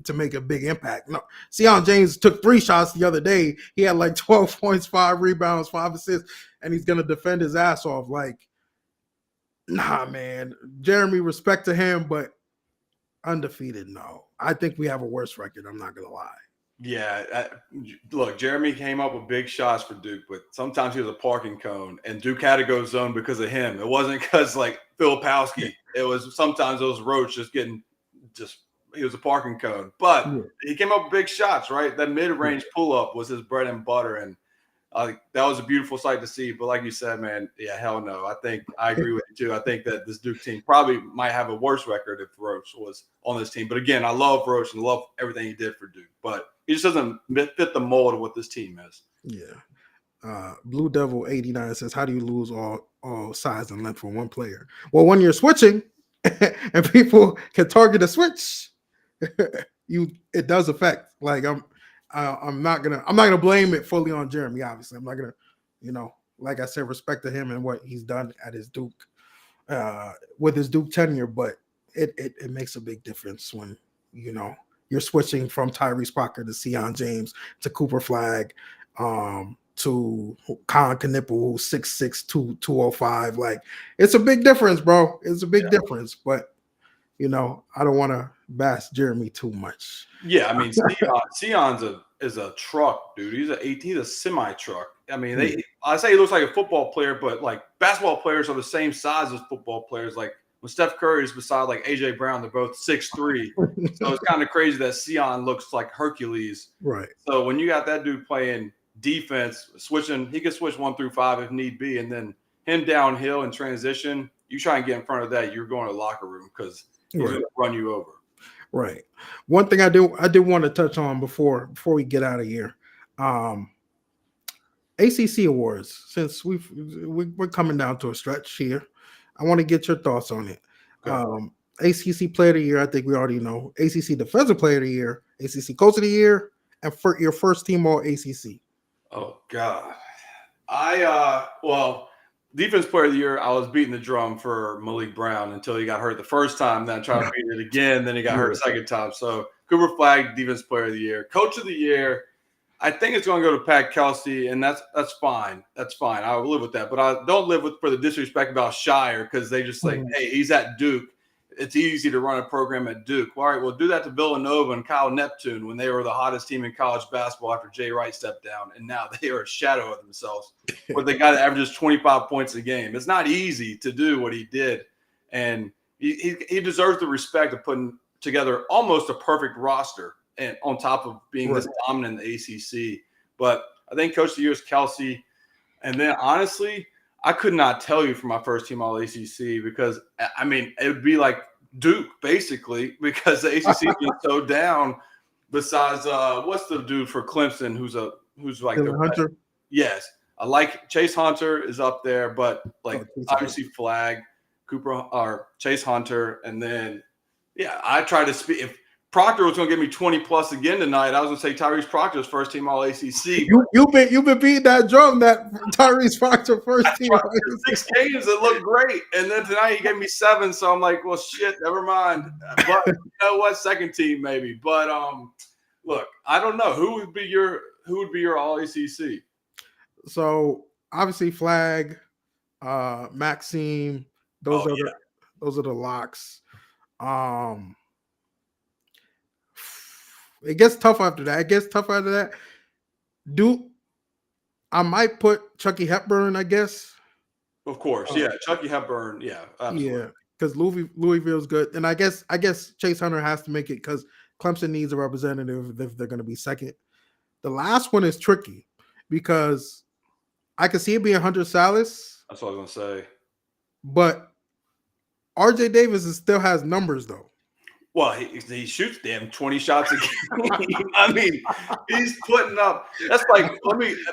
to make a big impact. No, Sion James took 3 shots the other day. He had like 12 points, 5 rebounds, 5 assists, and he's going to defend his ass off. Like, nah, man. Jeremy, respect to him, but undefeated, no. I think we have a worse record. I'm not going to lie. Yeah, look, Jeremy came up with big shots for Duke, but sometimes he was a parking cone, and Duke had to go zone because of him. It wasn't because like Filipowski. It was sometimes it was Roach he was a parking cone. But he came up with big shots, right? That mid-range pull-up was his bread and butter, and that was a beautiful sight to see. But like you said, man, yeah, hell no. I agree with you too. I think that this Duke team probably might have a worse record if Roach was on this team. But again, I love Roach and love everything he did for Duke, but he just doesn't fit the mold of what this team is. Yeah. Blue Devil 89 says, how do you lose all size and length for one player? Well, when you're switching and people can target a switch, it does affect. Like I'm not gonna blame it fully on Jeremy. Obviously, I'm not gonna, like I said, respect to him and what he's done at his Duke, with his Duke tenure. But it makes a big difference when you're switching from Tyrese Parker to Sion James to Cooper Flagg, to Kon Knueppel, who's 6'6", 205. Like, it's a big difference, bro. It's a big difference. But I don't want to bash Jeremy too much. Yeah, I mean, Sion's is a truck, dude. He's a semi truck. I mean, I say he looks like a football player, but like basketball players are the same size as football players. Like when Steph Curry is beside like AJ Brown, they're both 6'3". So it's kind of crazy that Sion looks like Hercules. Right. So when you got that dude playing defense, he can switch 1 through 5 if need be, and then him downhill in transition, you try and get in front of that, you're going to the locker room because he's going to run you over. Right. One thing I did want to touch on before we get out of here, ACC awards. Since we're coming down to a stretch here, I want to get your thoughts on it. Okay. ACC Player of the Year, I think we already know. ACC Defensive Player of the Year, ACC Coach of the Year, and for your first team all ACC. Oh God, Defense Player of the Year, I was beating the drum for Malik Brown until he got hurt the first time. Then I tried to beat it again. Then he got hurt the second time. So Cooper Flagg, Defense Player of the Year. Coach of the Year, I think it's going to go to Pat Kelsey, and that's fine. That's fine. I will live with that. But I don't live for the disrespect about Shire because they just like, hey, he's at Duke. It's easy to run a program at Duke. All right, well, do that to Villanova and Kyle Neptune when they were the hottest team in college basketball after Jay Wright stepped down, and now they are a shadow of themselves. But they got to average 25 points a game. It's not easy to do what he did, and he deserves the respect of putting together almost a perfect roster, and on top of being this dominant in the ACC. But I think Coach of the Year is Kelsey, and then honestly, I could not tell you for my first team all ACC because, I mean, it would be like Duke, basically, because the ACC has been so down. Besides, what's the dude for Clemson who's like the Hunter? Yes. I like Chase Hunter is up there, but like obviously Flagg, Cooper or Chase Hunter. And then, I try to speak. If Proctor was going to give me 20 plus again tonight, I was going to say Tyrese Proctor's first team All ACC. You've been beating that drum that Tyrese Proctor first team. 6 games that looked great, and then tonight he gave me 7. So I'm like, well, shit, never mind. But you know what? Second team maybe. But look, I don't know who would be your All ACC. So obviously Flagg, Maxime, those are the locks. It gets tough after that. I might put Chucky Hepburn, I guess. Of course, yeah, Chucky Hepburn, yeah, absolutely. Yeah, because Louisville's good, and I guess Chase Hunter has to make it because Clemson needs a representative if they're going to be second. The last one is tricky because I can see it being Hunter Salas. That's what I was going to say. But RJ Davis still has numbers though. Well, he shoots damn 20 shots a game. I mean, he's putting up. That's like,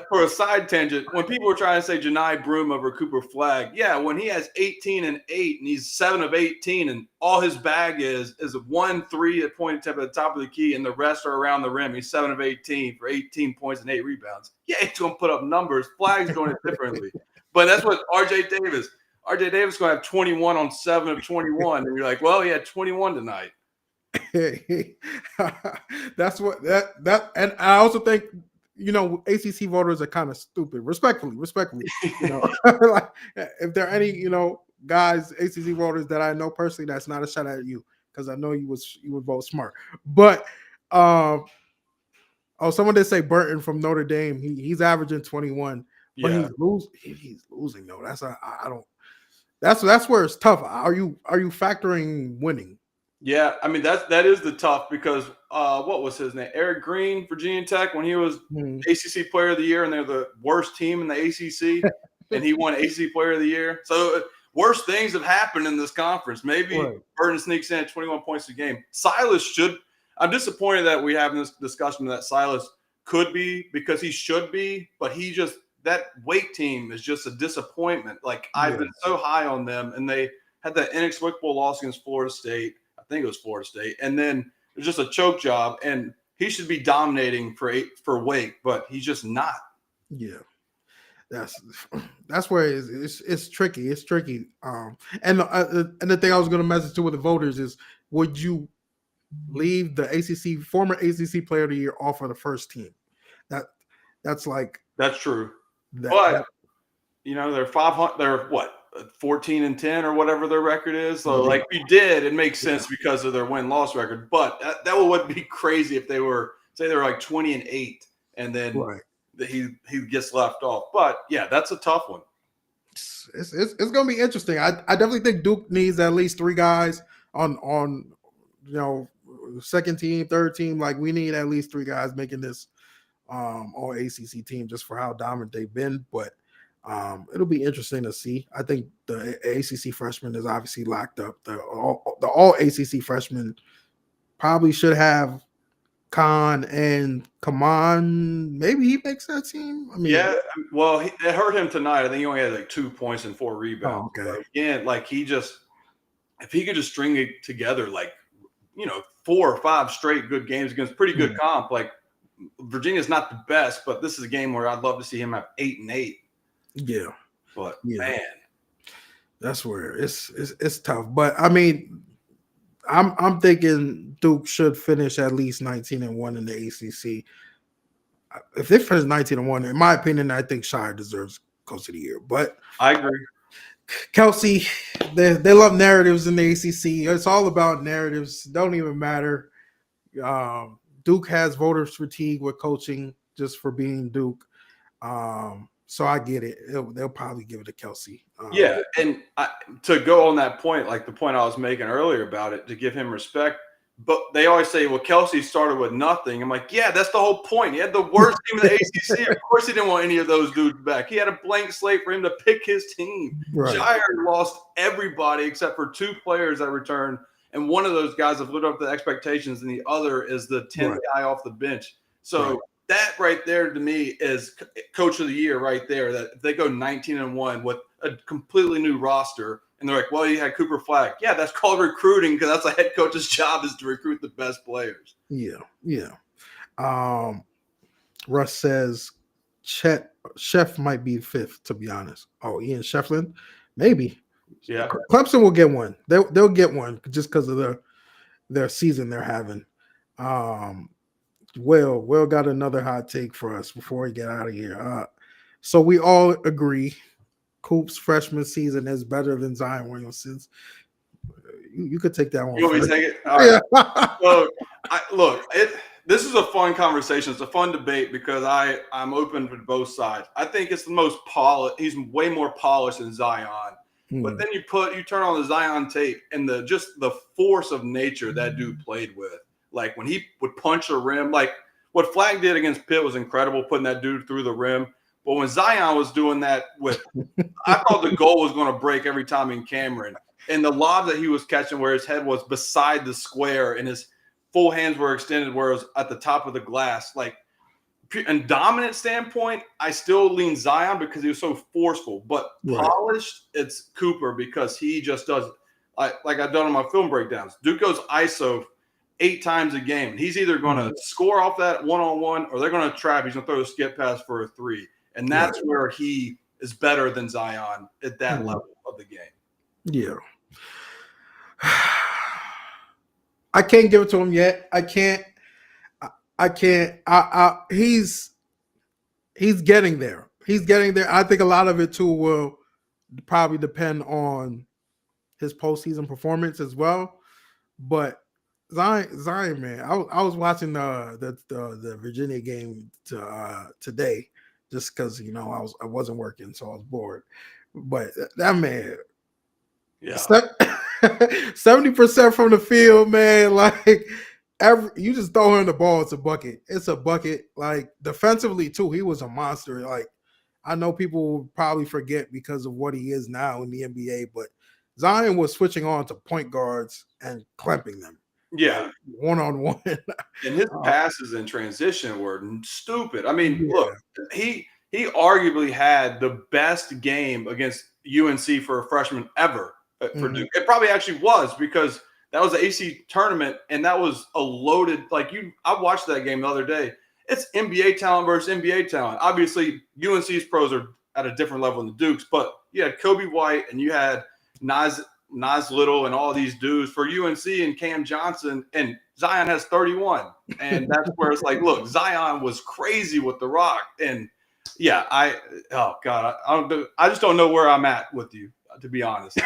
for a side tangent, when people were trying to say Janai Broom over Cooper Flagg, yeah, when he has 18 and 8 and he's 7 of 18 and all his bag is a 1-3 at point at the top of the key and the rest are around the rim. He's 7 of 18 for 18 points and 8 rebounds. Yeah, he's going to put up numbers. Flagg's doing it differently. But that's what RJ Davis is going to have 21 on 7 of 21. And you're like, well, he had 21 tonight. That's what that and I also think ACC voters are kind of stupid. Respectfully, like if there are any guys ACC voters that I know personally, that's not a shot at you because I know you would vote smart. But someone did say Burton from Notre Dame. He's averaging 21, but he's losing though. That's where it's tough. Are you factoring winning? Yeah, I mean that is the tough because what was his name? Eric Green, Virginia Tech, when he was ACC Player of the Year, and they're the worst team in the ACC, and he won ACC Player of the Year. So worse things have happened in this conference. Maybe Burton sneaks in at 21 points a game. Silas should. I'm disappointed that we have this discussion that Silas could be because he should be, but that Wake team is just a disappointment. Like I've been so high on them, and they had that inexplicable loss against Florida State. I think it was Florida State. And then it was just a choke job. And he should be dominating for Wake, but he's just not. Yeah. That's where it's tricky. It's tricky. And the thing I was going to message to with the voters is, would you leave the former ACC Player of the Year off of the first team? That's true. But they're 500. They're what? 14 and 10 or whatever their record is. So like if you did, it makes sense because of their win-loss record. But that would be crazy if they were like 20 and 8 and then he gets left off. But yeah, that's a tough one. It's going to be interesting. I definitely think Duke needs at least 3 guys on second team, third team. Like we need at least 3 guys making this all ACC team just for how dominant they've been. But it'll be interesting to see. I think the ACC freshman is obviously locked up. The all ACC freshmen probably should have Kon and Kamon. Maybe he makes that team. I mean, yeah. Well, it hurt him tonight. I think he only had like 2 points and 4 rebounds. Oh, okay. But again, like if he could just string it together, like 4 or 5 straight good games against pretty good comp. Like Virginia's not the best, but this is a game where I'd love to see him have 8 and 8. Yeah, but man, that's where it's tough. But I mean, I'm thinking Duke should finish at least 19-1 in the ACC. If they finish 19-1, in my opinion, I think Shire deserves Coach of the Year. But I agree. Kelsey, they love narratives in the ACC. It's all about narratives. Don't even matter. Duke has voters fatigue with coaching just for being Duke. So I get it. They'll probably give it to Kelsey. Yeah, and to go on that point, like the point I was making earlier about it, to give him respect, but they always say, well, Kelsey started with nothing. I'm like, yeah, that's the whole point. He had the worst team in the ACC. Of course he didn't want any of those dudes back. He had a blank slate for him to pick his team. Right. Shire lost everybody except for 2 players that returned, and one of those guys have lived up to the expectations, and the other is the 10th guy off the bench. So that right there to me is Coach of the Year right there. That if they go 19-1 with a completely new roster, And they're like, well, you had Cooper Flagg. Yeah, that's called recruiting because that's a head coach's job is to recruit the best players. Yeah. Russ says Chef might be 5th, to be honest. Oh, Ian Shefflin? Maybe. Yeah. Clemson will get one. They'll get one just because of their season they're having. Will got another hot take for us before we get out of here. So we all agree Coop's freshman season is better than Zion Williamson's. You could take that one. You want me to take it? All right. So, this is a fun conversation. It's a fun debate because I'm open to both sides. I think it's the most polished. He's way more polished than Zion. But then you turn on the Zion tape and the force of nature that dude played with. Like when he would punch a rim, like what Flagg did against Pitt was incredible, putting that dude through the rim. But when Zion was doing that I thought the goal was going to break every time in Cameron. And the lob that he was catching where his head was beside the square and his full hands were extended where it was at the top of the glass. Like, in dominant standpoint, I still lean Zion because he was so forceful. But polished, it's Cooper because he just does like I've done on my film breakdowns. Duke goes ISO 8 times a game. He's either going to score off that one-on-one or they're going to trap. He's going to throw a skip pass for a 3. And that's where he is better than Zion at that level of the game. Yeah. I can't give it to him yet. I can't. He's getting there. He's getting there. I think a lot of it too will probably depend on his postseason performance as well. But Zion, man, I was watching the Virginia game today just because I wasn't working, so I was bored. But that man, 70% from the field, man. Like you just throw him the ball, it's a bucket. It's a bucket. Like defensively too, he was a monster. Like I know people will probably forget because of what he is now in the NBA, but Zion was switching on to point guards and clamping them. Yeah, one-on-one. And his passes in transition were stupid. I mean, look, he arguably had the best game against UNC for a freshman ever. For Duke. It probably actually was because that was the AC tournament and that was a loaded I watched that game the other day. It's NBA talent versus NBA talent. Obviously, UNC's pros are at a different level than the Dukes, but you had Kobe White and you had Nas Little and all these dudes for UNC and Cam Johnson, and Zion has 31. And that's where it's like, look, Zion was crazy with the rock. And I just don't know where I'm at with you, to be honest.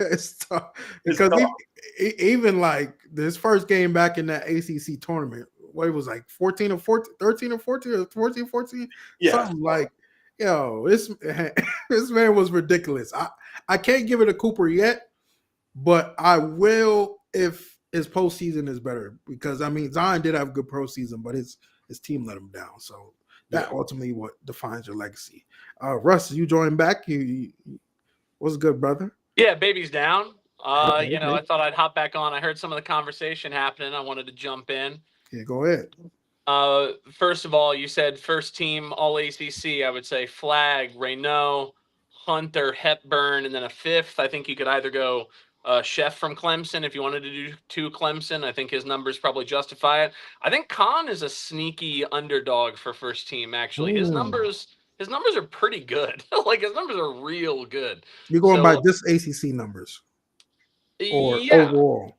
It's tough because even like this first game back in that ACC tournament, what it was like 14 or 14, 13 or 14 or 14, 14, something like, this man was ridiculous. I can't give it a Cooper yet, but I will if his postseason is better because I mean Zion did have a good postseason, but his team let him down. So that ultimately what defines your legacy. Russ, you joined back. You what's good, brother? Yeah, baby's down. I thought I'd hop back on. I heard some of the conversation happening. I wanted to jump in. Yeah, go ahead. First of all, you said first team All ACC. I would say Flagg, Raynaud, Hunter, Hepburn, and then a 5th. I think you could either go Chef from Clemson if you wanted to do 2 Clemson. I think his numbers probably justify it. I think Kon is a sneaky underdog for first team. Actually, his numbers are pretty good. Like his numbers are real good. You're going by just ACC numbers, or overall?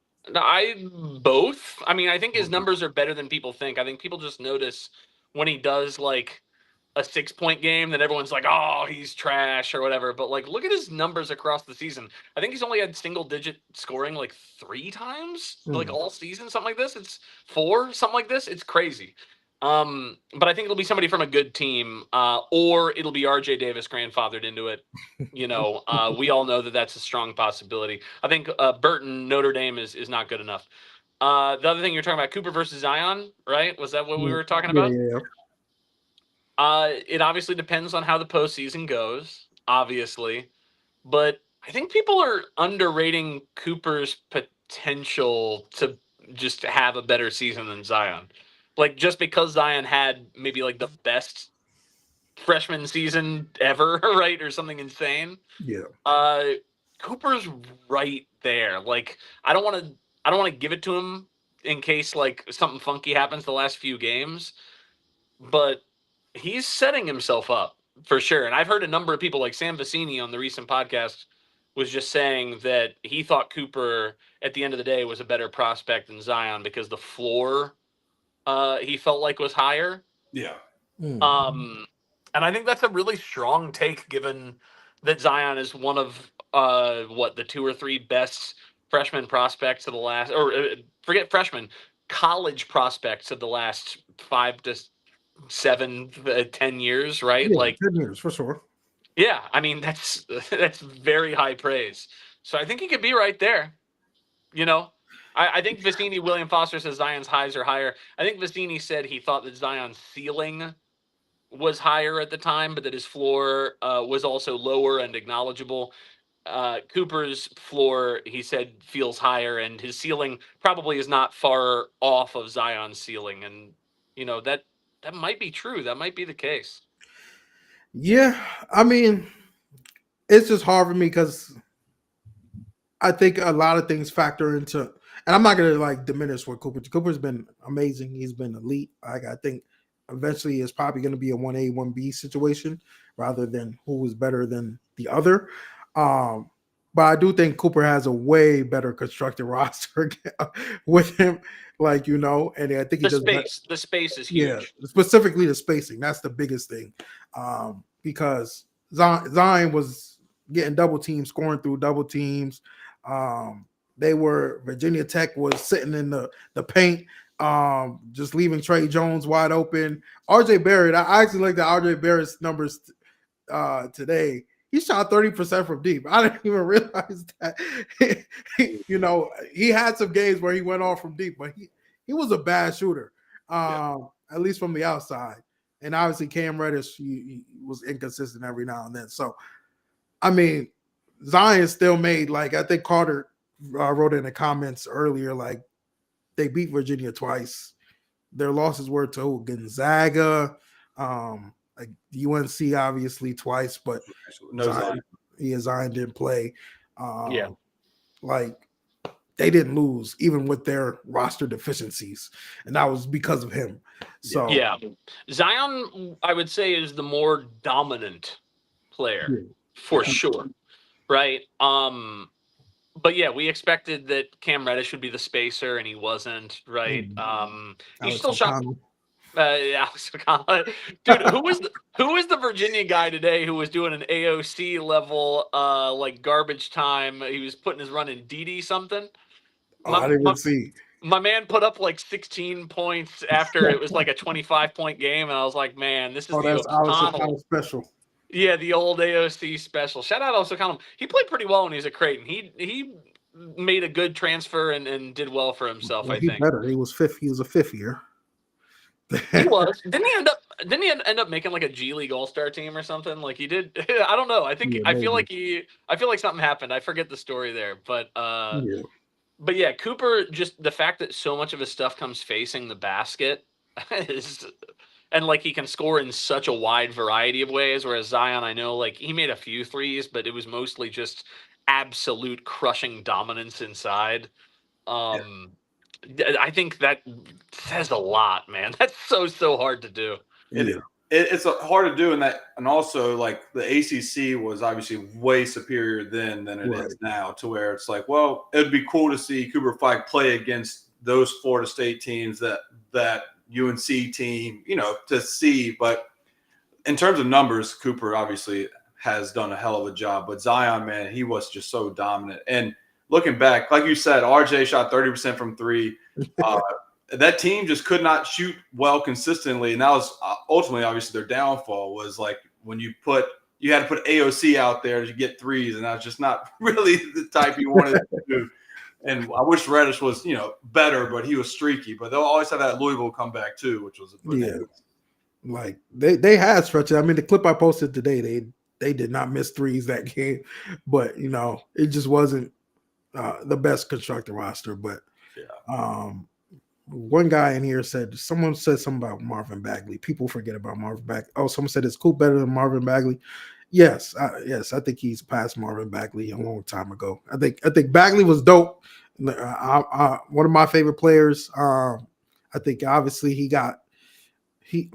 Both. I mean, I think his numbers are better than people think. I think people just notice when he does like a 6-point game that everyone's like, oh, he's trash or whatever. But like, look at his numbers across the season. I think he's only had single-digit scoring like 3 times, like all season, something like this. It's 4, something like this. It's crazy. But I think it'll be somebody from a good team, or it'll be RJ Davis grandfathered into it. We all know that that's a strong possibility. I think Burton, Notre Dame is not good enough. The other thing you're talking about, Cooper versus Zion, right? Was that what we were talking about? Yeah. It obviously depends on how the postseason goes, obviously. But I think people are underrating Cooper's potential to just have a better season than Zion. Like, just because Zion had maybe, like, the best freshman season ever, right? Or something insane. Yeah. I Cooper's right there. Like, I don't want to give it to him in case like something funky happens the last few games, but he's setting himself up for sure. And I've heard a number of people like Sam Vecini on the recent podcast was just saying that he thought Cooper at the end of the day was a better prospect than Zion because the floor he felt like was higher. Yeah. And I think that's a really strong take given that Zion is one of the 2 or 3 best freshman prospects of the last, or forget freshman, college prospects of the last 5 to 7, 10 years, right? Yeah, like 10 years for sure. Yeah, I mean that's very high praise. So I think he could be right there. You know, I think Vecini, William Foster says Zion's highs are higher. I think Vecini said he thought that Zion's ceiling was higher at the time, but that his floor was also lower and acknowledgeable. Cooper's floor, he said, feels higher, and his ceiling probably is not far off of Zion's ceiling. And that might be true. That might be the case. Yeah, I mean, it's just hard for me because I think a lot of things factor into, and I'm not gonna like diminish what Cooper's been amazing. He's been elite. Like, I think eventually it's probably going to be a 1A, 1B situation rather than who was better than the other. But I do think Cooper has a way better constructed roster with him, and I think the space is huge. Yeah, specifically the spacing. That's the biggest thing, because Zion was getting double teams, scoring through double teams. Virginia Tech was sitting in the paint, just leaving Trey Jones wide open. RJ Barrett, I actually looked at RJ Barrett's numbers today. He shot 30% from deep. I didn't even realize that. He had some games where he went off from deep, but he was a bad shooter, at least from the outside. And obviously Cam Reddish, he was inconsistent every now and then. So, I mean, Zion still made, like, I think Carter wrote in the comments earlier, like, they beat Virginia twice. Their losses were to Gonzaga, like UNC obviously twice, but Zion didn't play. Like, they didn't lose even with their roster deficiencies, and that was because of him. So Zion, I would say, is the more dominant player for sure, right? But yeah, we expected that Cam Reddish would be the spacer, and he wasn't, right? He still shot. Alex O'Connell. Dude, who was the Virginia guy today who was doing an AOC level like garbage time? He was putting his run in DD something. I didn't even see. My man put up like 16 points after it was like a 25-point game, and I was like, man, this is the O'Connell special. Yeah, the old AOC special. Shout out also O'Connell. He played pretty well when he was at Creighton. He made a good transfer and did well for himself. I think better. He was fifth. He was a fifth year. He was. Didn't he end up making like a G League All-Star team or something? Like he did. I don't know. I think I feel like something happened. I forget the story there, but yeah, Cooper, just the fact that so much of his stuff comes facing the basket is, and like he can score in such a wide variety of ways. Whereas Zion, I know, like he made a few threes, but it was mostly just absolute crushing dominance inside. I think that says a lot, man. That's so hard to do. It's hard to do, and also like the ACC was obviously way superior then than it is now, to where it's like, well, it'd be cool to see Cooper Flagg play against those Florida State teams, that UNC team, to see. But in terms of numbers, Cooper obviously has done a hell of a job. But Zion, man, he was just so dominant. And looking back, like you said, RJ shot 30% from three. That team just could not shoot well consistently, and that was ultimately, obviously, their downfall. Was like when you had to put AOC out there to get threes, and that was just not really the type you wanted to do. And I wish Reddish was, better, but he was streaky. But they'll always have that Louisville comeback too, which was like they had stretches. I mean, the clip I posted today, they did not miss threes that game, but it just wasn't the best constructed roster. But one guy in here someone said something about Marvin Bagley. People forget about Marvin Bagley. Oh, someone said, is Coop better than Marvin Bagley? Yes, yes, I think he's past Marvin Bagley a long time ago. I think Bagley was dope. One of my favorite players. I think obviously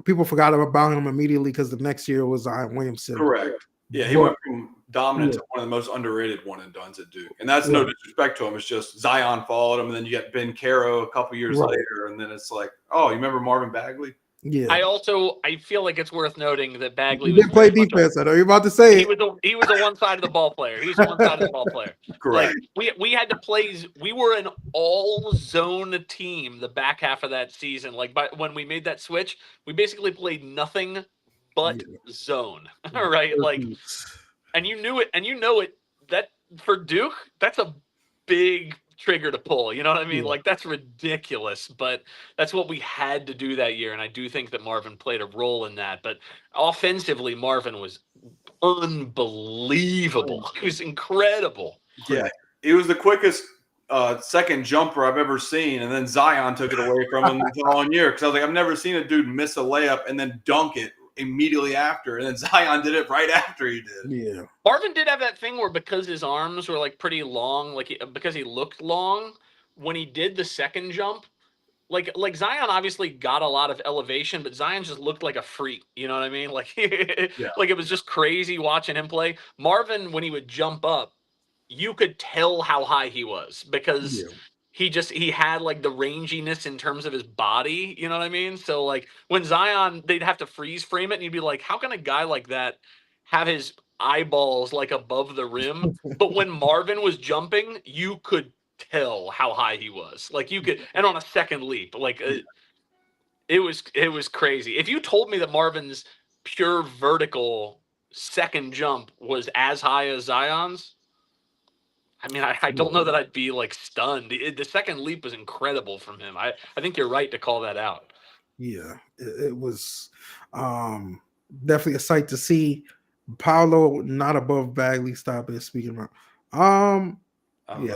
people forgot about him immediately because the next year was Zion Williamson. Correct. Yeah, he went from dominant to one of the most underrated one and dones at Duke. And that's no disrespect to him. It's just Zion followed him, and then you get Ben Caro a couple years later, and then it's like, oh, you remember Marvin Bagley? Yeah. I feel like it's worth noting that Bagley didn't play defense. I know you're about to say he was a one side of the ball player. He was a one side of the ball player. Correct. Like we had to play. We were an all zone team the back half of that season. Like when we made that switch, we basically played nothing but zone. Right? Like, and you knew it, and you know it. That for Duke, that's a big trigger to pull. You know what I mean? Like that's ridiculous, but that's what we had to do that year. And I do think that Marvin played a role in that. But offensively, Marvin was unbelievable. He was incredible. Yeah, he was the quickest second jumper I've ever seen, and then Zion took it away from him the following year because I was like, I've never seen a dude miss a layup and then dunk it immediately after, and then Zion did it right after he did. Yeah, Marvin did have that thing where because his arms were like pretty long, because he looked long, when he did the second jump, like Zion obviously got a lot of elevation, but Zion just looked like a freak. You know what I mean? Like, like it was just crazy watching him play. Marvin, when he would jump up, you could tell how high he was because he had like the ranginess in terms of his body. You know what I mean? So like when Zion, they'd have to freeze frame it, and you'd be like, how can a guy like that have his eyeballs like above the rim? But when Marvin was jumping, you could tell how high he was. Like you could, and on a second leap, like it was crazy. If you told me that Marvin's pure vertical second jump was as high as Zion's, I mean, I don't know that I'd be like stunned. The second leap was incredible from him. I think you're right to call that out. Yeah, it was definitely a sight to see. Paolo not above Bagley. Stop it. Speaking about,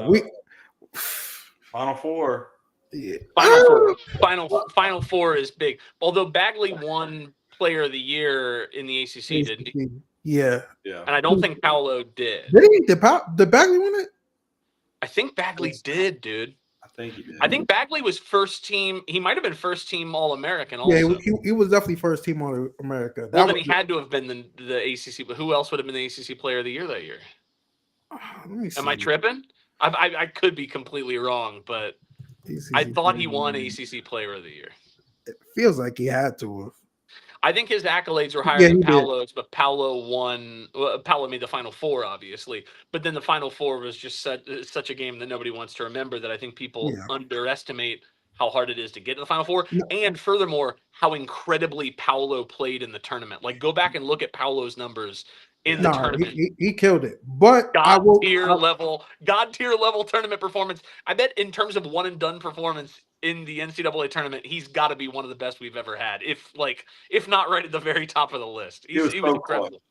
we Final Four. Yeah. Final Four is big. Although Bagley won Player of the Year in the ACC, didn't he? Yeah. And I don't think Paolo did. Did he? Did Bagley win it? I think Bagley did, dude. I think he did. I think Bagley was first team. He might have been first team All-American also. Yeah, he was definitely first team All-America. Well, then he had to have been the ACC. But who else would have been the ACC Player of the Year that year? Let me see. Am I tripping? I could be completely wrong, but I thought he won ACC Player of the Year. It feels like he had to have. I think his accolades were higher than Paolo's, but Paolo won. Paolo made the Final Four, obviously, but then the Final Four was just such a game that nobody wants to remember. That I think people underestimate how hard it is to get to the Final Four, and furthermore, how incredibly Paolo played in the tournament. Like, go back and look at Paolo's numbers in the tournament. He killed it, but God tier level tournament performance. I bet in terms of one and done performance in the NCAA tournament, he's got to be one of the best we've ever had. If not right at the very top of the list. He was incredible. Clutch.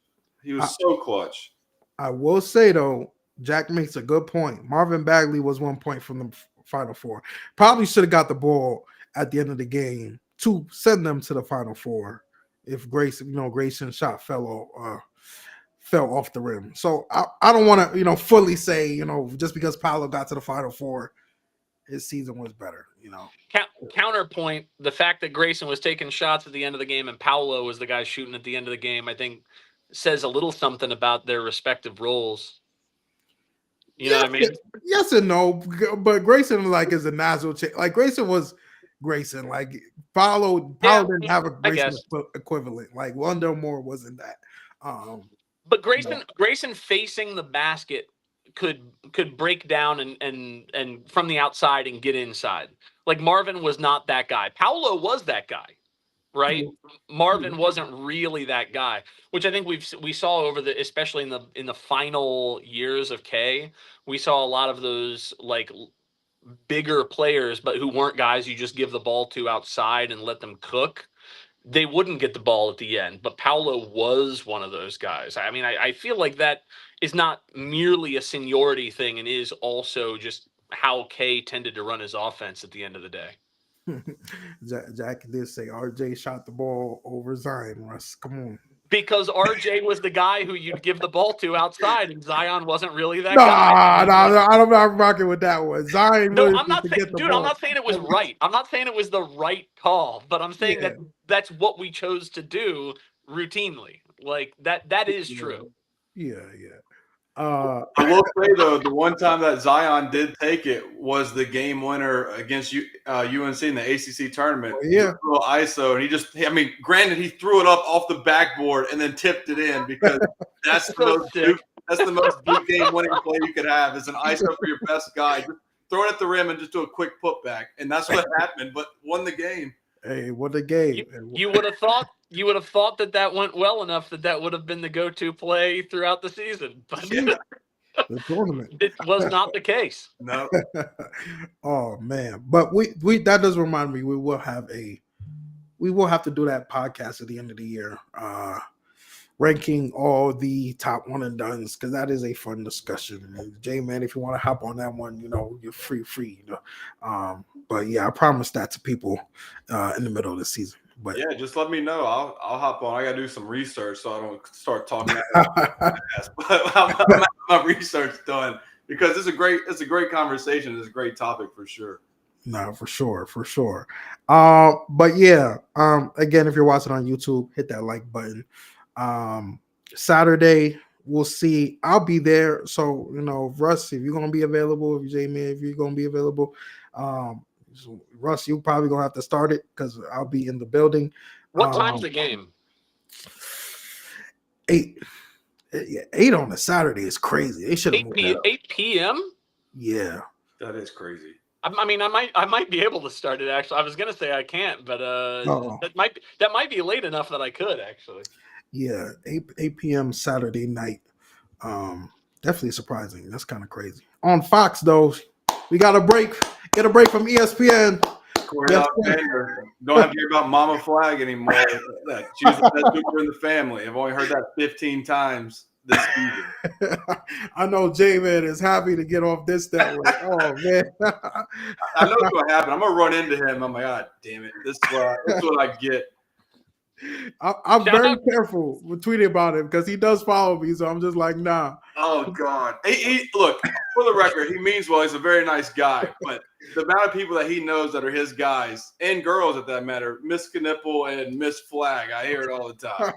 He was so clutch. I will say though, Jack makes a good point. Marvin Bagley was 1 point from the Final Four. Probably should have got the ball at the end of the game to send them to the Final Four if Grayson's shot fell off the rim. So I don't want to, fully say, just because Paolo got to the Final Four, his season was better, Counterpoint, the fact that Grayson was taking shots at the end of the game and Paolo was the guy shooting at the end of the game, I think says a little something about their respective roles. You know what I mean? Yes and no, but Grayson is a Nazareth chick. Like Grayson was Grayson. Like Paolo didn't have a Grayson equivalent. Like Wendell Moore wasn't that. But Grayson facing the basket could break down and from the outside and get inside. Like Marvin was not that guy. Paolo was that guy, right? Marvin wasn't really that guy, which I think we saw over especially in the final years of K, we saw a lot of those like bigger players, but who weren't guys you just give the ball to outside and let them cook. They wouldn't get the ball at the end, but Paolo was one of those guys. I mean, I feel like that is not merely a seniority thing and is also just how K tended to run his offense at the end of the day. Jack did say RJ shot the ball over Zion. Russ, come on. Because RJ was the guy who you'd give the ball to outside, and Zion wasn't really that guy. No, I'm not rocking with that one. Zion No, Williams I'm not saying, dude. I'm not saying it was right. I'm not saying it was the right call, but I'm saying that that's what we chose to do routinely. Like that is true. Yeah. I will say though, the one time that Zion did take it was the game winner against UNC in the ACC tournament. Yeah, ISO, and he just—I mean, granted, he threw it up off the backboard and then tipped it in because that's the most Duke game winning play you could have is an ISO for your best guy. Just throw it at the rim and just do a quick putback, and that's what happened. But won the game. Hey, what a game! You would have thought. You would have thought that went well enough that would have been the go-to play throughout the season, but the tournament. It was not the case. No. Oh man, but we that does remind me we will have to do that podcast at the end of the year, ranking all the top one and dones because that is a fun discussion. And JMann, if you want to hop on that one, you're free. But yeah, I promised that to people in the middle of the season. But yeah, just let me know. I'll hop on. I gotta do some research so I don't start talking. But I'm my research done because it's a great conversation. It's a great topic for sure. No, for sure. But yeah, again, if you're watching on YouTube, hit that like button. Saturday, we'll see. I'll be there. So Russ, if you're gonna be available, if JMann, if you're gonna be available, so Russ, you probably gonna have to start it because I'll be in the building. What time's the game? 8. Yeah, 8 on a Saturday is crazy. They should have 8 p.m. Yeah, that is crazy. I mean, I might be able to start it. Actually, I was gonna say I can't, but that might be late enough that I could actually. Yeah, 8 p.m. Saturday night. Definitely surprising. That's kind of crazy. On Fox though, we got a break. Get a break from ESPN. Don't have to hear about Mama Flagg anymore. She's the best Cooper in the family. I've only heard that 15 times this season. I know JMann is happy to get off this network. Oh man, I know what's gonna happen. I'm gonna run into him. I'm like, God damn it! This is what I get. I'm very careful with tweeting about him because he does follow me, so I'm just like, nah. Oh God! He look, for the record, he means well. He's a very nice guy, but the amount of people that he knows that are his guys and girls, at that matter, Miss Knueppel and Miss Flagg, I hear it all the time.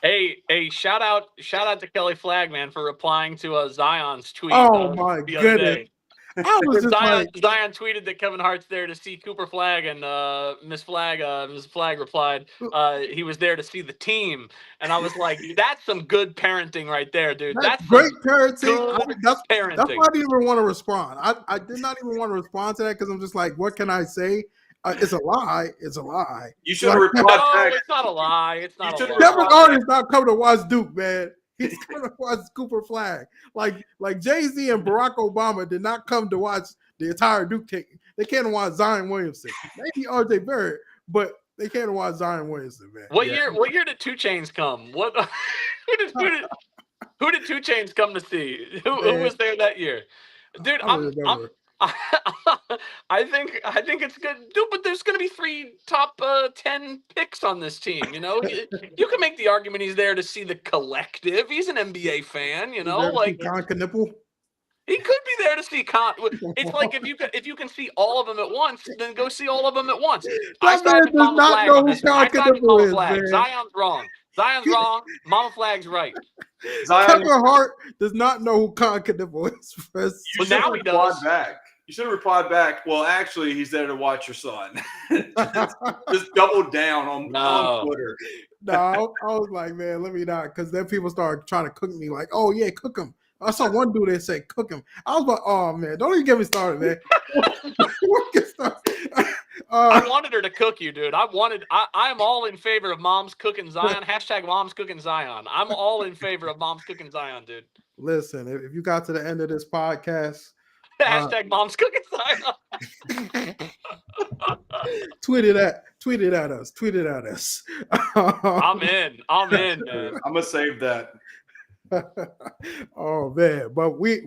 Hey! Shout out to Kelly Flagg, man, for replying to Zion's tweet. Oh my goodness! Zion tweeted that Kevin Hart's there to see Cooper Flagg, and Miss Flagg replied, he was there to see the team. And I was like, that's some good parenting right there, dude. That's great parenting. That's parenting. That's why I didn't even want to respond. I did not even want to respond to that because I'm just like, what can I say? It's a lie. It's a lie. You should have replied back. It's not a lie. It's not a lie. Kevin Hart is not coming to watch Duke, man. He's going to watch Cooper Flagg. Like Jay-Z and Barack Obama did not come to watch the entire Duke team. They can't watch Zion Williamson. Maybe RJ Barrett, but they can't watch Zion Williamson, man. What year did 2 Chainz come? What who did 2 Chainz come to see? Who was there that year? Dude, I think it's good, dude. But there's going to be 3 top 10 picks on this team. You can make the argument he's there to see the collective. He's an NBA fan. Like Kon Knueppel. He could be there to see Kon. It's like if you can see all of them at once, then go see all of them at once. That man does not know who Kon Knueppel is, man. Zion's wrong. Mama Flagg's right. Kevin Hart does not know who Kon Knueppel is. But now he does. You should have replied back. Well, actually, he's there to watch your son. just double down on Twitter. No, I was like, man, let me not, because then people started trying to cook me. Like, oh yeah, cook him. I saw one dude that said cook him. I was like, oh man, don't even get me started, man. I wanted her to cook you, dude. I'm all in favor of moms cooking Zion. # moms cooking Zion. I'm all in favor of moms cooking Zion, dude. Listen, if you got to the end of this podcast, # moms cooking Zion. tweet it at us. I'm in, man. I'm gonna save that. Oh man, but we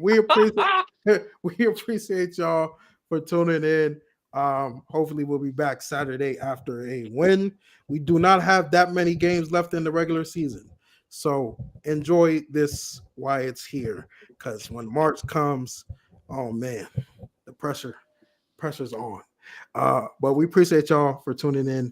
appreciate y'all for tuning in. Hopefully we'll be back Saturday after a win. We do not have that many games left in the regular season. So enjoy this while it's here. Because when March comes, oh man, the pressure's on. But we appreciate y'all for tuning in.